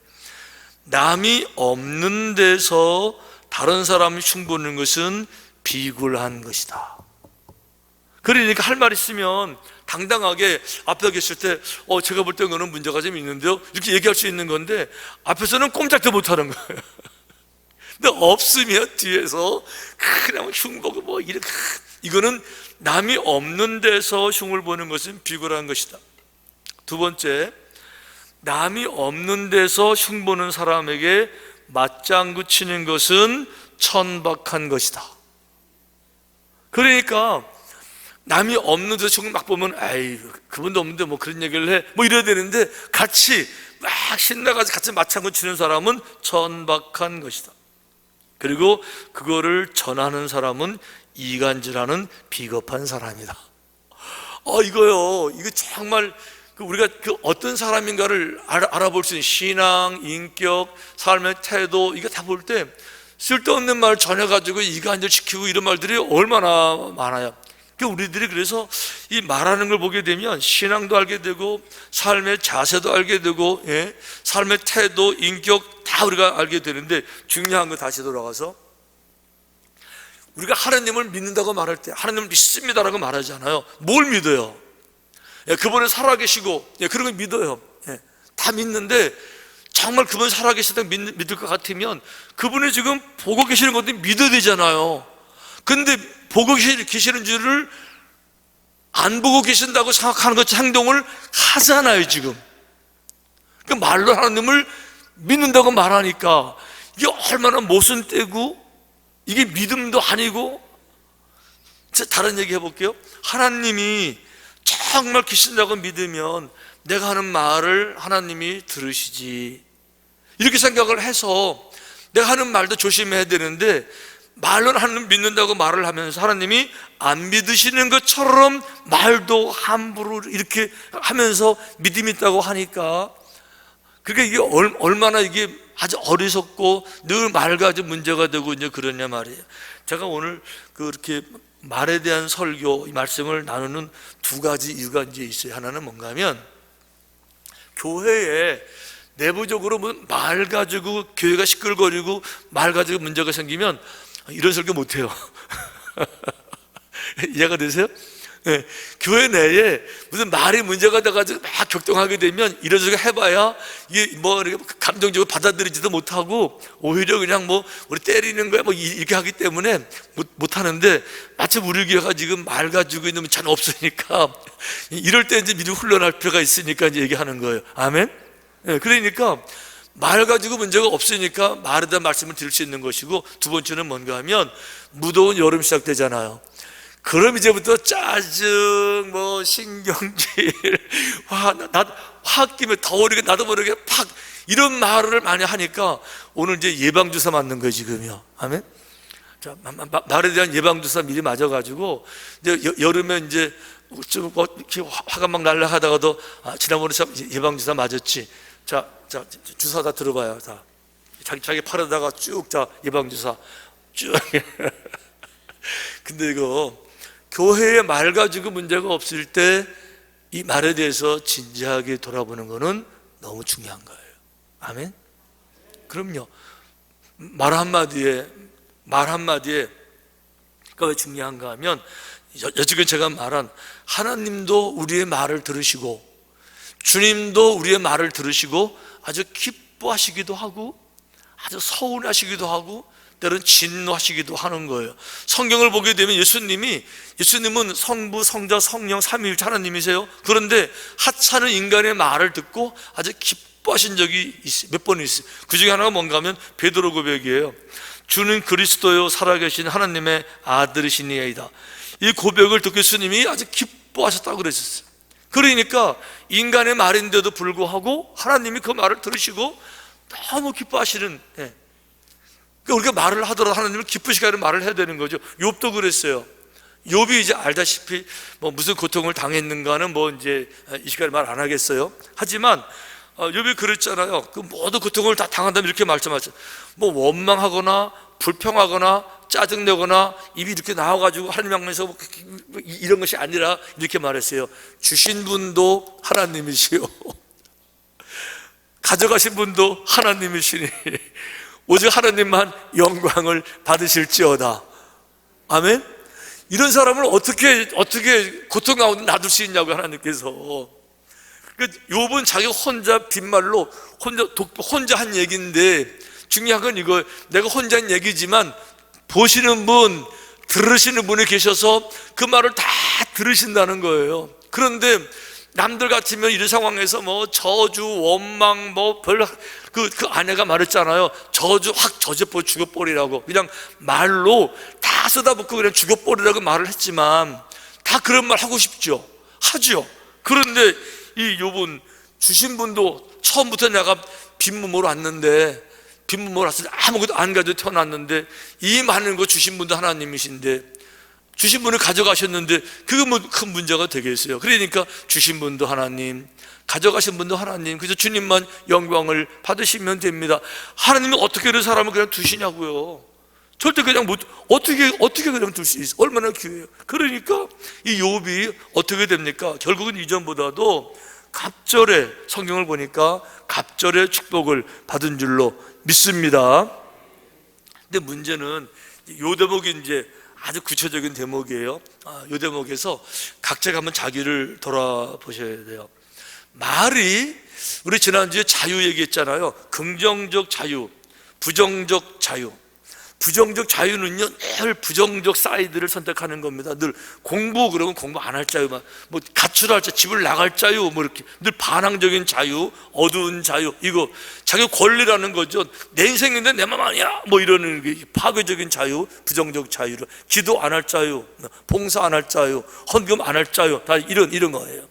남이 없는 데서 다른 사람이 흉보는 것은 비굴한 것이다. 그러니까 할 말 있으면 당당하게 앞에 계실 때 제가 볼 때 그거는 문제가 좀 있는데요, 이렇게 얘기할 수 있는 건데, 앞에서는 꼼짝도 못하는 거예요. 근데 없으면 뒤에서 그냥 흉보고 이렇게, 이거는 남이 없는 데서 흉을 보는 것은 비굴한 것이다. 두 번째, 남이 없는 데서 흉보는 사람에게 맞장구 치는 것은 천박한 것이다. 그러니까 남이 없는 데서 흉을 막 보면 그분도 없는데 그런 얘기를 해 이래야 되는데, 같이 막 신나가지고 같이 맞장구 치는 사람은 천박한 것이다. 그리고 그거를 전하는 사람은 이간질하는 비겁한 사람이다. 이거 정말 우리가 어떤 사람인가를 알아볼 수 있는 신앙, 인격, 삶의 태도, 이거 다 볼 때 쓸데없는 말 전해가지고 이간질 시키고 이런 말들이 얼마나 많아요. 우리들이 그래서 이 말하는 걸 보게 되면 신앙도 알게 되고 삶의 자세도 알게 되고 삶의 태도, 인격 다 우리가 알게 되는데, 중요한 거 다시 돌아가서 우리가 하나님을 믿는다고 말할 때 하나님을 믿습니다라고 말하잖아요. 뭘 믿어요? 그분은 살아계시고 그런 걸 믿어요. 다 믿는데 정말 그분 살아계시다고 믿을 것 같으면 그분이 지금 보고 계시는 것도 믿어야 되잖아요. 근데 보고 계시는 줄을 안 보고 계신다고 생각하는 것 행동을 하잖아요 지금. 그 말로 하나님을 믿는다고 말하니까 이게 얼마나 모순되고 이게 믿음도 아니고. 다른 얘기 해볼게요. 하나님이 정말 계신다고 믿으면 내가 하는 말을 하나님이 들으시지, 이렇게 생각을 해서 내가 하는 말도 조심해야 되는데, 말로는 하나님 믿는다고 말을 하면서 하나님이 안 믿으시는 것처럼 말도 함부로 이렇게 하면서 믿음이 있다고 하니까, 그러니까 이게 얼마나 이게 아주 어리석고 늘 말 가지고 문제가 되고 이제 그러냐 말이에요. 제가 오늘 그렇게 말에 대한 설교, 이 말씀을 나누는 두 가지 이유가 이제 있어요. 하나는 뭔가 하면, 교회에 내부적으로 말 가지고 교회가 시끌거리고 말 가지고 문제가 생기면 이런 설교 못해요. 이해가 되세요? 네. 교회 내에 무슨 말이 문제가 돼가지고 막 격동하게 되면 이런 식으로 해봐야 이게 뭐 감정적으로 받아들이지도 못하고 오히려 그냥 뭐 우리 때리는 거야 뭐 이렇게 하기 때문에 못하는데, 마침 우리 교회가 지금 말 가지고 있는 잘 없으니까 이럴 때 이제 믿음 훈련할 필요가 있으니까 이제 얘기하는 거예요. 아멘? 네. 그러니까 말 가지고 문제가 없으니까 말에 대한 말씀을 드릴 수 있는 것이고, 두 번째는 뭔가 하면 무더운 여름 시작되잖아요. 그럼 이제부터 짜증, 뭐 신경질, 화 끼면 더우니까 나도 모르게 팍 이런 말을 많이 하니까 오늘 이제 예방주사 맞는 거예요 지금요. 아멘. 자, 말에 대한 예방주사 미리 맞아가지고 이제 여름에 이제 좀 이렇게 화가 막 날라 하다가도 지난번에 예방주사 맞았지. 자 주사 다 들어봐요. 다 자기 팔에다가 쭉 예방주사 쭉. 근데 이거 교회에 말 가지고 문제가 없을 때 이 말에 대해서 진지하게 돌아보는 것은 너무 중요한 거예요. 아멘? 그럼요. 말 한마디에 그러니까 왜 중요한가 하면, 여지껏 제가 말한 하나님도 우리의 말을 들으시고 주님도 우리의 말을 들으시고 아주 기뻐하시기도 하고 아주 서운하시기도 하고 때로는 진노하시기도 하는 거예요. 성경을 보게 되면 예수님은 성부, 성자, 성령 삼위일체 하나님이세요. 그런데 하찮은 인간의 말을 듣고 아주 기뻐하신 적이 몇 번 있어요. 그 중에 하나가 뭔가 하면 베드로 고백이에요. 주는 그리스도요 살아계신 하나님의 아들이시니이다. 이 고백을 듣고 예수님이 아주 기뻐하셨다고 그랬었어요. 그러니까 인간의 말인데도 불구하고 하나님이 그 말을 들으시고 너무 기뻐하시는, 우리가 말을 하더라도 하나님을 기쁘시게 하는 말을 해야 되는 거죠. 욥도 그랬어요. 욥이 이제 알다시피 뭐 무슨 고통을 당했는가는 뭐 이제 이 시간에 말 안 하겠어요. 하지만 욥이 그랬잖아요. 그 모든 고통을 다 당한다면 이렇게 말씀하죠. 뭐 원망하거나 불평하거나 짜증내거나 입이 이렇게 나와가지고 하나님 향해서 뭐 이런 것이 아니라 이렇게 말했어요. 주신 분도 하나님이시요 가져가신 분도 하나님이시니 오직 하나님만 영광을 받으실지어다. 아멘? 이런 사람을 어떻게 고통 가운데 놔둘 수 있냐고요, 하나님께서. 욥은 자기 혼자 빈말로 혼자 한 얘기인데, 중요한 건 이거, 내가 혼자 한 얘기지만 보시는 분, 들으시는 분이 계셔서 그 말을 다 들으신다는 거예요. 그런데 남들 같으면 이런 상황에서 뭐 저주, 원망, 뭐 그 아내가 말했잖아요. 저주 확 저주버려 죽여버리라고. 그냥 말로 다 쏟아붓고 그냥 죽여버리라고 말을 했지만 다 그런 말 하고 싶죠. 하죠. 그런데 이 욥은 주신 분도 처음부터 내가 빈몸으로 왔는데, 빈몸으로 왔을 때 아무것도 안 가지고 태어났는데 이 많은 거 주신 분도 하나님이신데 주신 분을 가져가셨는데 그거 뭐 큰 문제가 되겠어요. 그러니까 주신 분도 하나님, 가져가신 분도 하나님, 그래서 주님만 영광을 받으시면 됩니다. 하나님이 어떻게 이런 사람을 그냥 두시냐고요. 절대 그냥 어떻게 그냥 둘 수 있어? 얼마나 귀해요. 그러니까 이 욥이 어떻게 됩니까? 결국은 이전보다도 갑절에, 성경을 보니까 갑절의 축복을 받은 줄로 믿습니다. 근데 문제는 요 대목이 이제 아주 구체적인 대목이에요. 이 대목에서 각자가 한번 자기를 돌아보셔야 돼요. 말이, 우리 지난주에 자유 얘기했잖아요. 긍정적 자유, 부정적 자유. 부정적 자유는요, 늘 부정적 사이드를 선택하는 겁니다. 늘 공부 그러면 공부 안 할 자유, 뭐 가출할 자유, 집을 나갈 자유, 뭐 이렇게 늘 반항적인 자유, 어두운 자유, 이거 자기 권리라는 거죠. 내 인생인데 내 맘 아니야, 뭐 이러는 게 파괴적인 자유, 부정적 자유를, 기도 안 할 자유, 봉사 안 할 자유, 헌금 안 할 자유, 다 이런 거예요.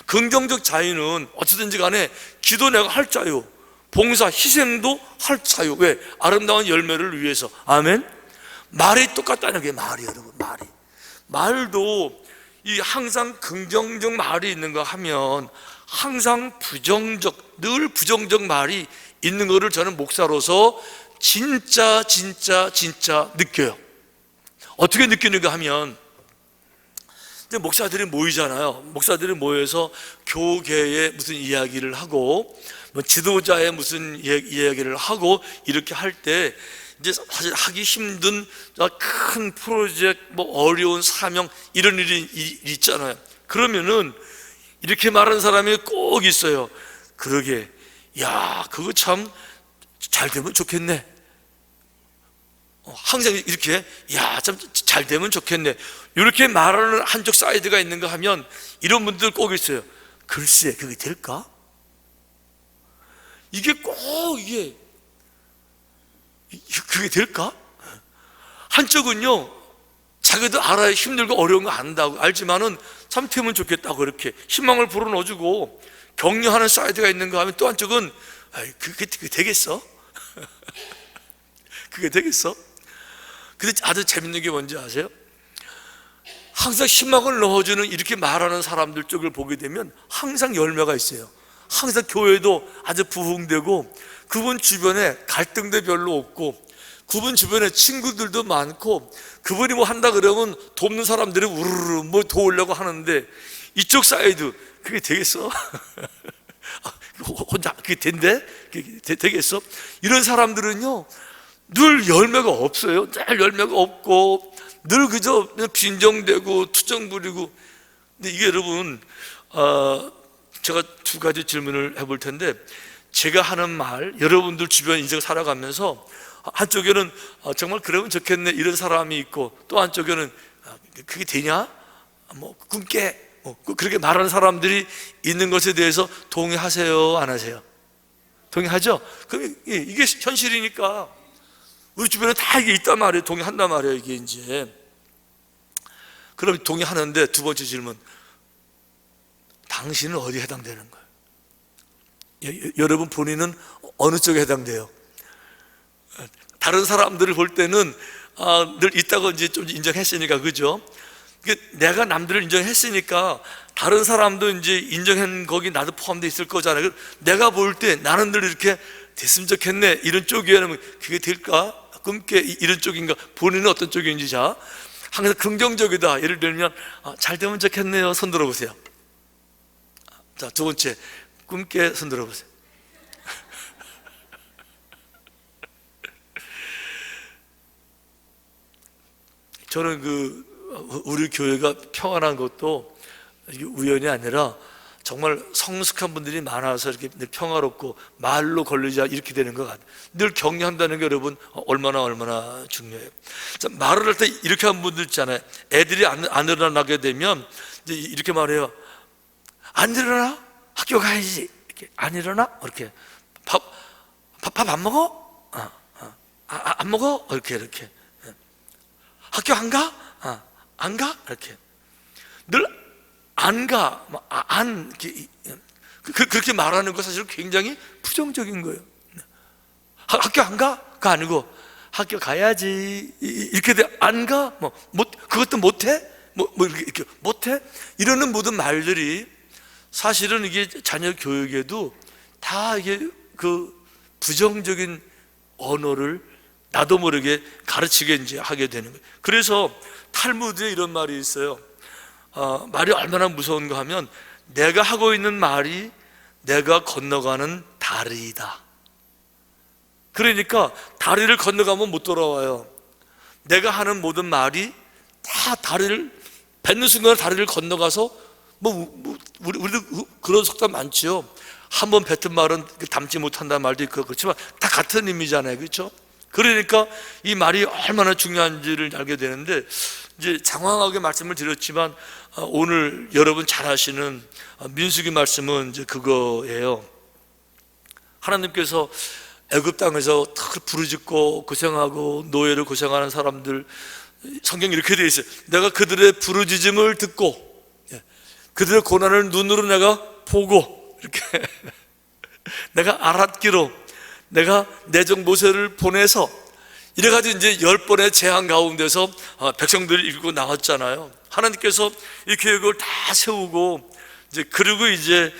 긍정적 자유는 어찌든지 간에 기도 내가 할 자유, 봉사, 희생도 할 자유. 왜? 아름다운 열매를 위해서. 아멘. 말이 똑같다는 게 말이에요, 여러분. 말도 이 항상 긍정적 말이 있는가 하면 항상 늘 부정적 말이 있는 거를 저는 목사로서 진짜 느껴요. 어떻게 느끼는가 하면 이제 목사들이 모이잖아요. 목사들이 모여서 교계의 무슨 이야기를 하고 뭐 지도자의 무슨 이야기를 하고 이렇게 할 때 이제 사실 하기 힘든 큰 프로젝트, 뭐 어려운 사명 이런 일이 있잖아요. 그러면은 이렇게 말하는 사람이 꼭 있어요. 그러게, 야, 그거 참 잘 되면 좋겠네. 항상 이렇게, 야, 참 잘 되면 좋겠네. 이렇게 말하는 한쪽 사이드가 있는가 하면 이런 분들 꼭 있어요. 글쎄, 그게 될까? 이게 꼭 그게 될까? 한쪽은요, 자기도 알아야 힘들고 어려운 거 안다고 알지만은 참 되면 좋겠다고 그렇게 희망을 불어넣어주고 격려하는 사이드가 있는가 하면 또 한쪽은 그게 되겠어? 그게 되겠어? 근데 아주 재밌는 게 뭔지 아세요? 항상 희망을 넣어주는 이렇게 말하는 사람들 쪽을 보게 되면 항상 열매가 있어요. 항상 교회도 아주 부흥되고 그분 주변에 갈등도 별로 없고 그분 주변에 친구들도 많고 그분이 뭐 한다 그러면 돕는 사람들이 우르르 뭐 도우려고 하는데 이쪽 사이드 그게 되겠어? 혼자 그게 된대? 그게 되겠어? 이런 사람들은요 늘 열매가 없어요. 늘 열매가 없고 늘 그저 빈정대고 투정 부리고. 근데 이게 여러분 제가 두 가지 질문을 해볼 텐데 제가 하는 말 여러분들 주변 인생 살아가면서 한쪽에는 정말 그러면 좋겠네 이런 사람이 있고 또 한쪽에는 그게 되냐? 뭐 꿈깨 뭐 그렇게 말하는 사람들이 있는 것에 대해서 동의하세요? 안 하세요? 동의하죠? 그럼 이게 현실이니까 우리 주변에 다 이게 있단 말이에요. 동의한단 말이에요. 이게 이제 그럼 동의하는데 두 번째 질문, 당신은 어디에 해당되는 거예요? 여러분 본인은 어느 쪽에 해당돼요? 다른 사람들을 볼 때는 늘 있다고 이제 좀 인정했으니까, 그죠? 내가 남들을 인정했으니까 다른 사람도 이제 인정한 거기 나도 포함되어 있을 거잖아요. 내가 볼 때 나는 늘 이렇게 됐으면 좋겠네 이런 쪽이라면 그게 될까? 꿈깨 이런 쪽인가? 본인은 어떤 쪽인지. 자, 항상 긍정적이다. 예를 들면 잘 되면 좋겠네요. 손 들어보세요. 자, 두 번째, 꿈깨 손 들어보세요. 저는 우리 교회가 평안한 것도 우연이 아니라 정말 성숙한 분들이 많아서 이렇게 늘 평화롭고 말로 걸리자 이렇게 되는 것 같아요. 늘 격려한다는 게 여러분 얼마나 중요해요. 자, 말을 할 때 이렇게 하는 분들 있잖아요. 애들이 안 일어나게 되면 이제 이렇게 말해요. 안 일어나? 학교 가야지. 이렇게 안 일어나? 이렇게 밥 안 먹어? 안 먹어? 이렇게 학교 안 가? 안 가? 이렇게 늘 안 가, 그렇게 말하는 거 사실 굉장히 부정적인 거예요. 학교 안 가? 가 아니고 학교 가야지. 이렇게 돼. 안 가? 그것도 못해? 이렇게 못해? 이러는 모든 말들이 사실은 이게 자녀 교육에도 다 이게 그 부정적인 언어를 나도 모르게 가르치게 이제 하게 되는 거예요. 그래서 탈무드에 이런 말이 있어요. 말이 얼마나 무서운가 하면 내가 하고 있는 말이 내가 건너가는 다리이다. 그러니까 다리를 건너가면 못 돌아와요. 내가 하는 모든 말이 다 다리를 뱉는 순간 다리를 건너가서 우리도 그런 속담 많죠. 한번 뱉은 말은 담지 못한다는 말도 있고 그렇지만 다 같은 의미잖아요. 그렇죠? 그러니까 이 말이 얼마나 중요한지를 알게 되는데, 이제 장황하게 말씀을 드렸지만 오늘 여러분 잘 아시는 민수기 말씀은 이제 그거예요. 하나님께서 애굽 땅에서 탁 부르짖고 고생하고 노예로 고생하는 사람들, 성경이 이렇게 되어 있어요. 내가 그들의 부르짖음을 듣고 그들의 고난을 눈으로 내가 보고, 이렇게 내가 알았기로 내가 내 종 모세를 보내서, 이래가지고 이제 10번의 재앙 가운데서 백성들을 이끌고 나왔잖아요. 하나님께서 이 계획을 다 세우고, 이제 그리고 이제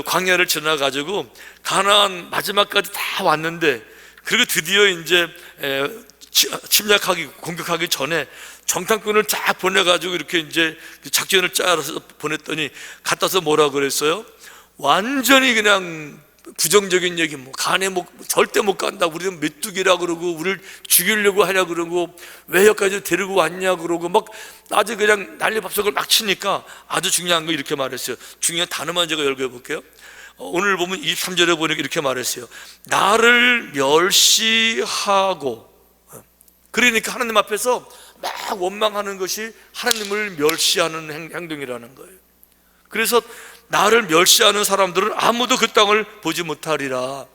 광야를 지나가지고 가나안 마지막까지 다 왔는데, 그리고 드디어 이제 침략하기, 공격하기 전에 정탐꾼을 쫙 보내가지고 이렇게 이제 작전을 짜서 보냈더니 갔다서 뭐라 그랬어요? 완전히 그냥 부정적인 얘기, 뭐 간에 절대 못 간다, 우리는 메뚜기라 그러고 우리를 죽이려고 하냐 그러고 왜 여기까지 데리고 왔냐 그러고 막 아주 그냥 난리밥석을 막 치니까, 아주 중요한 거 이렇게 말했어요. 중요한 단어만 제가 열거해볼게요. 오늘 보면 23절에 보니까 이렇게 말했어요. 나를 멸시하고. 그러니까 하나님 앞에서 막 원망하는 것이 하나님을 멸시하는 행동이라는 거예요. 그래서 나를 멸시하는 사람들은 아무도 그 땅을 보지 못하리라.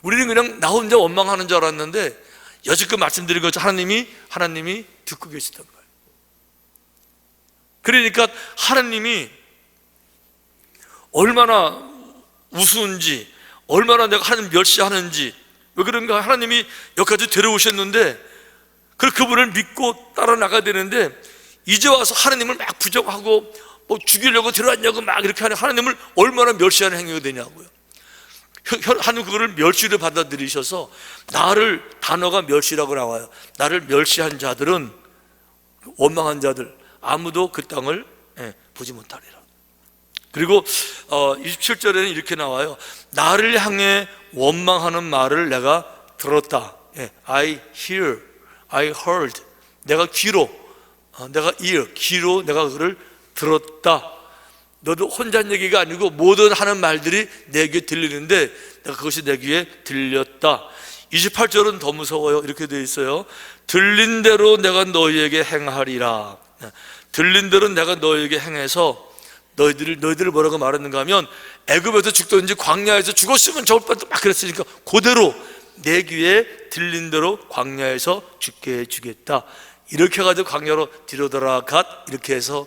우리는 그냥 나 혼자 원망하는 줄 알았는데, 여지껏 말씀드린 것처럼 하나님이 듣고 계시던 거예요. 그러니까 하나님이 얼마나 우스운지, 얼마나 내가 하나님 멸시하는지, 왜 그런가? 하나님이 여기까지 데려오셨는데 그분을 믿고 따라 나가야 되는데, 이제 와서 하나님을 막 부정하고 뭐 죽이려고 들어왔냐고 막 이렇게 하는 하나님을 얼마나 멸시하는 행위가 되냐고요. 하나님 그거를 멸시를 받아들이셔서, 나를, 단어가 멸시라고 나와요. 나를 멸시한 자들은, 원망한 자들, 아무도 그 땅을 보지 못하리라. 그리고 27절에는 이렇게 나와요. 나를 향해 원망하는 말을 내가 들었다. I hear, I heard. 내가 귀로, 내가 ear, 귀로 내가 그를 들었다. 너도 혼자 한 얘기가 아니고 모든 하는 말들이 내 귀에 들리는데 내가 그것이 내 귀에 들렸다. 28절은 더 무서워요. 이렇게 되어 있어요. 들린 대로 내가 너희에게 행하리라. 들린 대로 내가 너희에게 행해서, 너희들을 뭐라고 말했는가 하면, 애굽에서 죽든지 광야에서 죽었으면 좋을 뻔 막 그랬으니까 그대로 내 귀에 들린 대로 광야에서 죽게 해주겠다. 이렇게 해가지고 광야로 들여들어갔. 이렇게 해서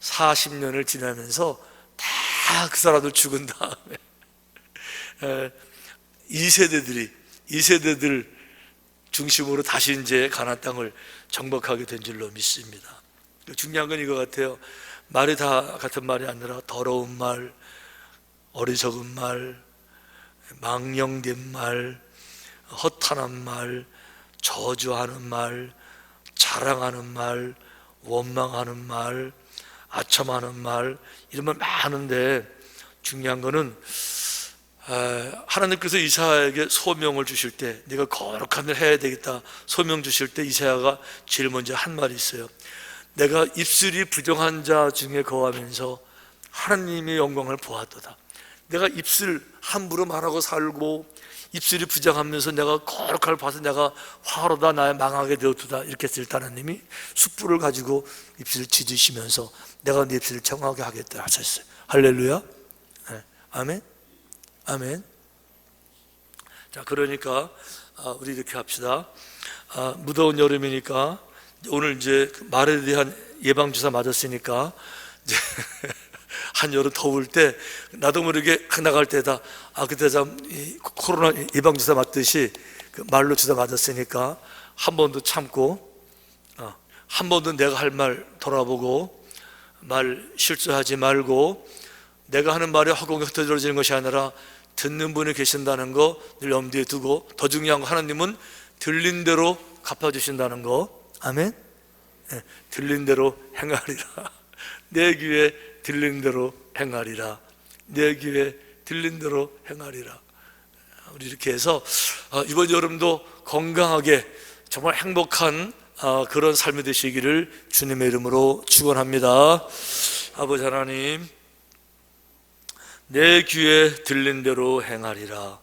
40년을 지나면서 다 그 사람들 죽은 다음에 2세대들 중심으로 다시 이제 가나안 땅을 정복하게 된 줄로 믿습니다. 중요한 건 이거 같아요. 말이 다 같은 말이 아니라 더러운 말, 어리석은 말, 망령된 말, 허탄한 말, 저주하는 말, 자랑하는 말, 원망하는 말, 아첨하는 말, 이런 말 많은데, 중요한 거는 하나님께서 이사야에게 소명을 주실 때, 네가 거룩한 일 해야 되겠다 소명 주실 때 이사야가 제일 먼저 한 말이 있어요. 내가 입술이 부정한 자 중에 거하면서 하나님의 영광을 보았도다. 내가 입술 함부로 말하고 살고 입술이 부정하면서 내가 거룩할 봐서 내가 화로다 나의 망하게 되었도다. 이렇게 했을 때 하나님이 숯불을 가지고 입술을 찢으시면서 내가 네 입술을 청하게 하겠다 하셨어요. 할렐루야. 네. 아멘. 아멘. 자, 그러니까 우리 이렇게 합시다. 무더운 여름이니까 오늘 이제 말에 대한 예방주사 맞았으니까 이제 한여름 더울 때 나도 모르게 나갈 때다 그때 참 코로나 예방주사 맞듯이 그 말로 주사 맞았으니까 한 번 더 참고 한 번 더 내가 할 말 돌아보고 말 실수하지 말고 내가 하는 말이 허공에 흩어지는 것이 아니라 듣는 분이 계신다는 거 늘 염두에 두고 더 중요한 거 하나님은 들린 대로 갚아주신다는 거. 아멘. 네, 들린 대로 행하리라. 내 귀에 들린 대로 행하리라. 내 귀에 들린 대로 행하리라. 우리 이렇게 해서 이번 여름도 건강하게 정말 행복한 그런 삶이 되시기를 주님의 이름으로 축원합니다. 아버지 하나님, 내 귀에 들린 대로 행하리라.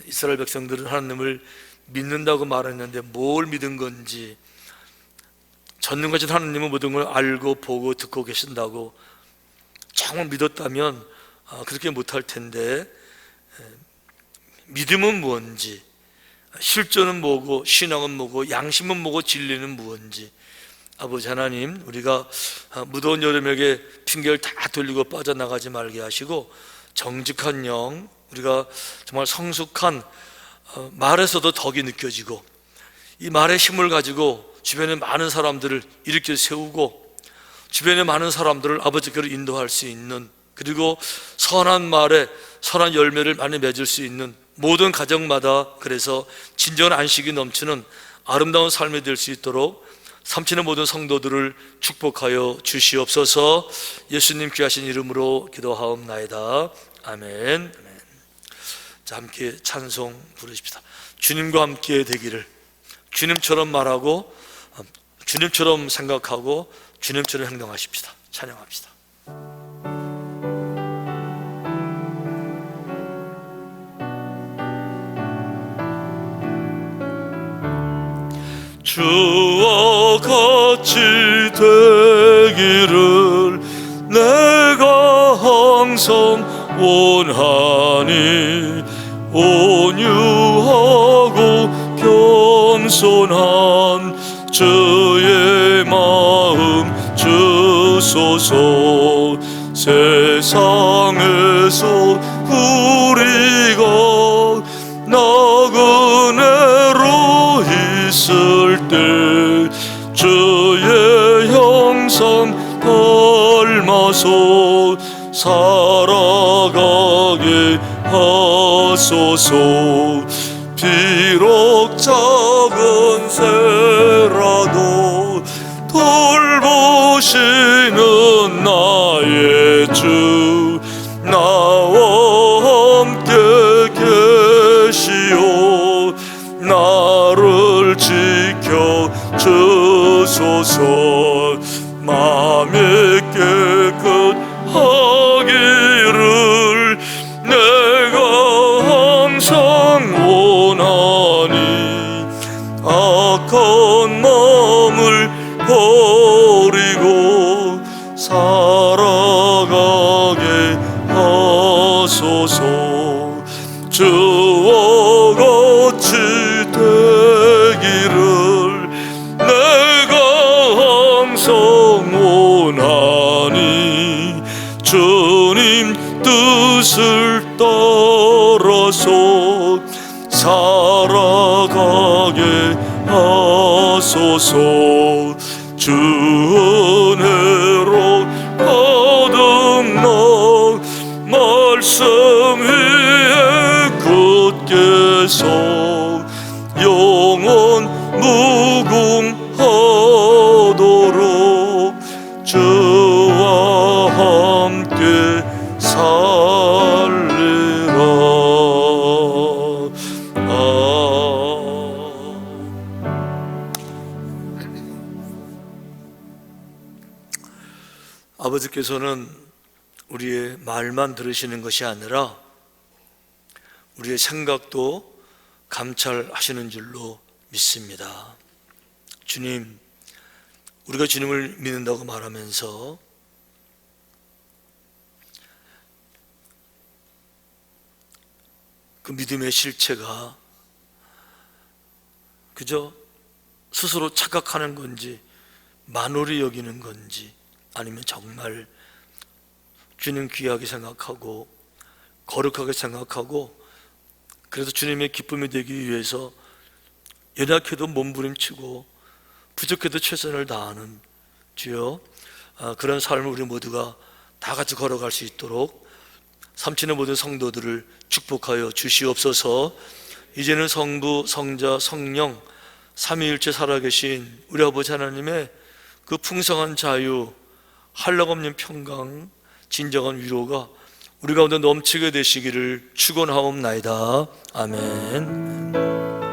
이스라엘 백성들은 하나님을 믿는다고 말했는데 뭘 믿은 건지, 전능하신 하나님은 모든 걸 알고 보고 듣고 계신다고 정말 믿었다면 그렇게 못할 텐데, 믿음은 무엇인지, 실존은 뭐고, 신앙은 뭐고, 양심은 뭐고, 진리는 무엇인지, 아버지 하나님, 우리가 무더운 여름에게 핑계를 다 돌리고 빠져나가지 말게 하시고, 정직한 영, 우리가 정말 성숙한 말에서도 덕이 느껴지고, 이 말의 힘을 가지고 주변에 많은 사람들을 일으켜 세우고, 주변에 많은 사람들을 아버지께로 인도할 수 있는, 그리고 선한 말에 선한 열매를 많이 맺을 수 있는 모든 가정마다, 그래서 진정한 안식이 넘치는 아름다운 삶이 될 수 있도록 삼치는 모든 성도들을 축복하여 주시옵소서. 예수님 귀하신 이름으로 기도하옵나이다. 아멘. 자, 함께 찬송 부르십시다. 주님과 함께 되기를, 주님처럼 말하고 주님처럼 생각하고 주님처럼 행동하십시다. 찬양합시다. 주와 같이 되기를 내가 항상 원하니, 온유하고 겸손한 주의 마음 주소서. 세상에서 우리가 나그네로 있을 때 주의 형상 닮아서 살아가게 하소서. 비록 작은 새라도 돌보시는 나의 주, 나와 함께 계시오. 나를 지켜 주소서. 마음이 깨끗하기를 내가 항상 원하니, 악한 마음을 버리고 살아가게 하소서. 주와 같이 되기를 내가 항상 원하니, 주님 뜻을 따라서 살아가게 하소서. 주 은혜로 거듭나 말씀 위에 굳게 서 영원 무궁하도록 주와 함께 살리라. 아버지께서는 우리의 말만 들으시는 것이 아니라 우리의 생각도 감찰하시는 줄로 믿습니다. 주님, 우리가 주님을 믿는다고 말하면서 그 믿음의 실체가 그저 스스로 착각하는 건지 만홀히 여기는 건지, 아니면 정말 주님 귀하게 생각하고 거룩하게 생각하고, 그래서 주님의 기쁨이 되기 위해서 연약해도 몸부림치고 부족해도 최선을 다하는, 주여 그런 삶을 우리 모두가 다 같이 걸어갈 수 있도록 삼친의 모든 성도들을 축복하여 주시옵소서. 이제는 성부, 성자, 성령 삼위일체 살아계신 우리 아버지 하나님의 그 풍성한 자유, 한량없는 평강, 진정한 위로가 우리 가운데 넘치게 되시기를 축원하옵나이다. 아멘.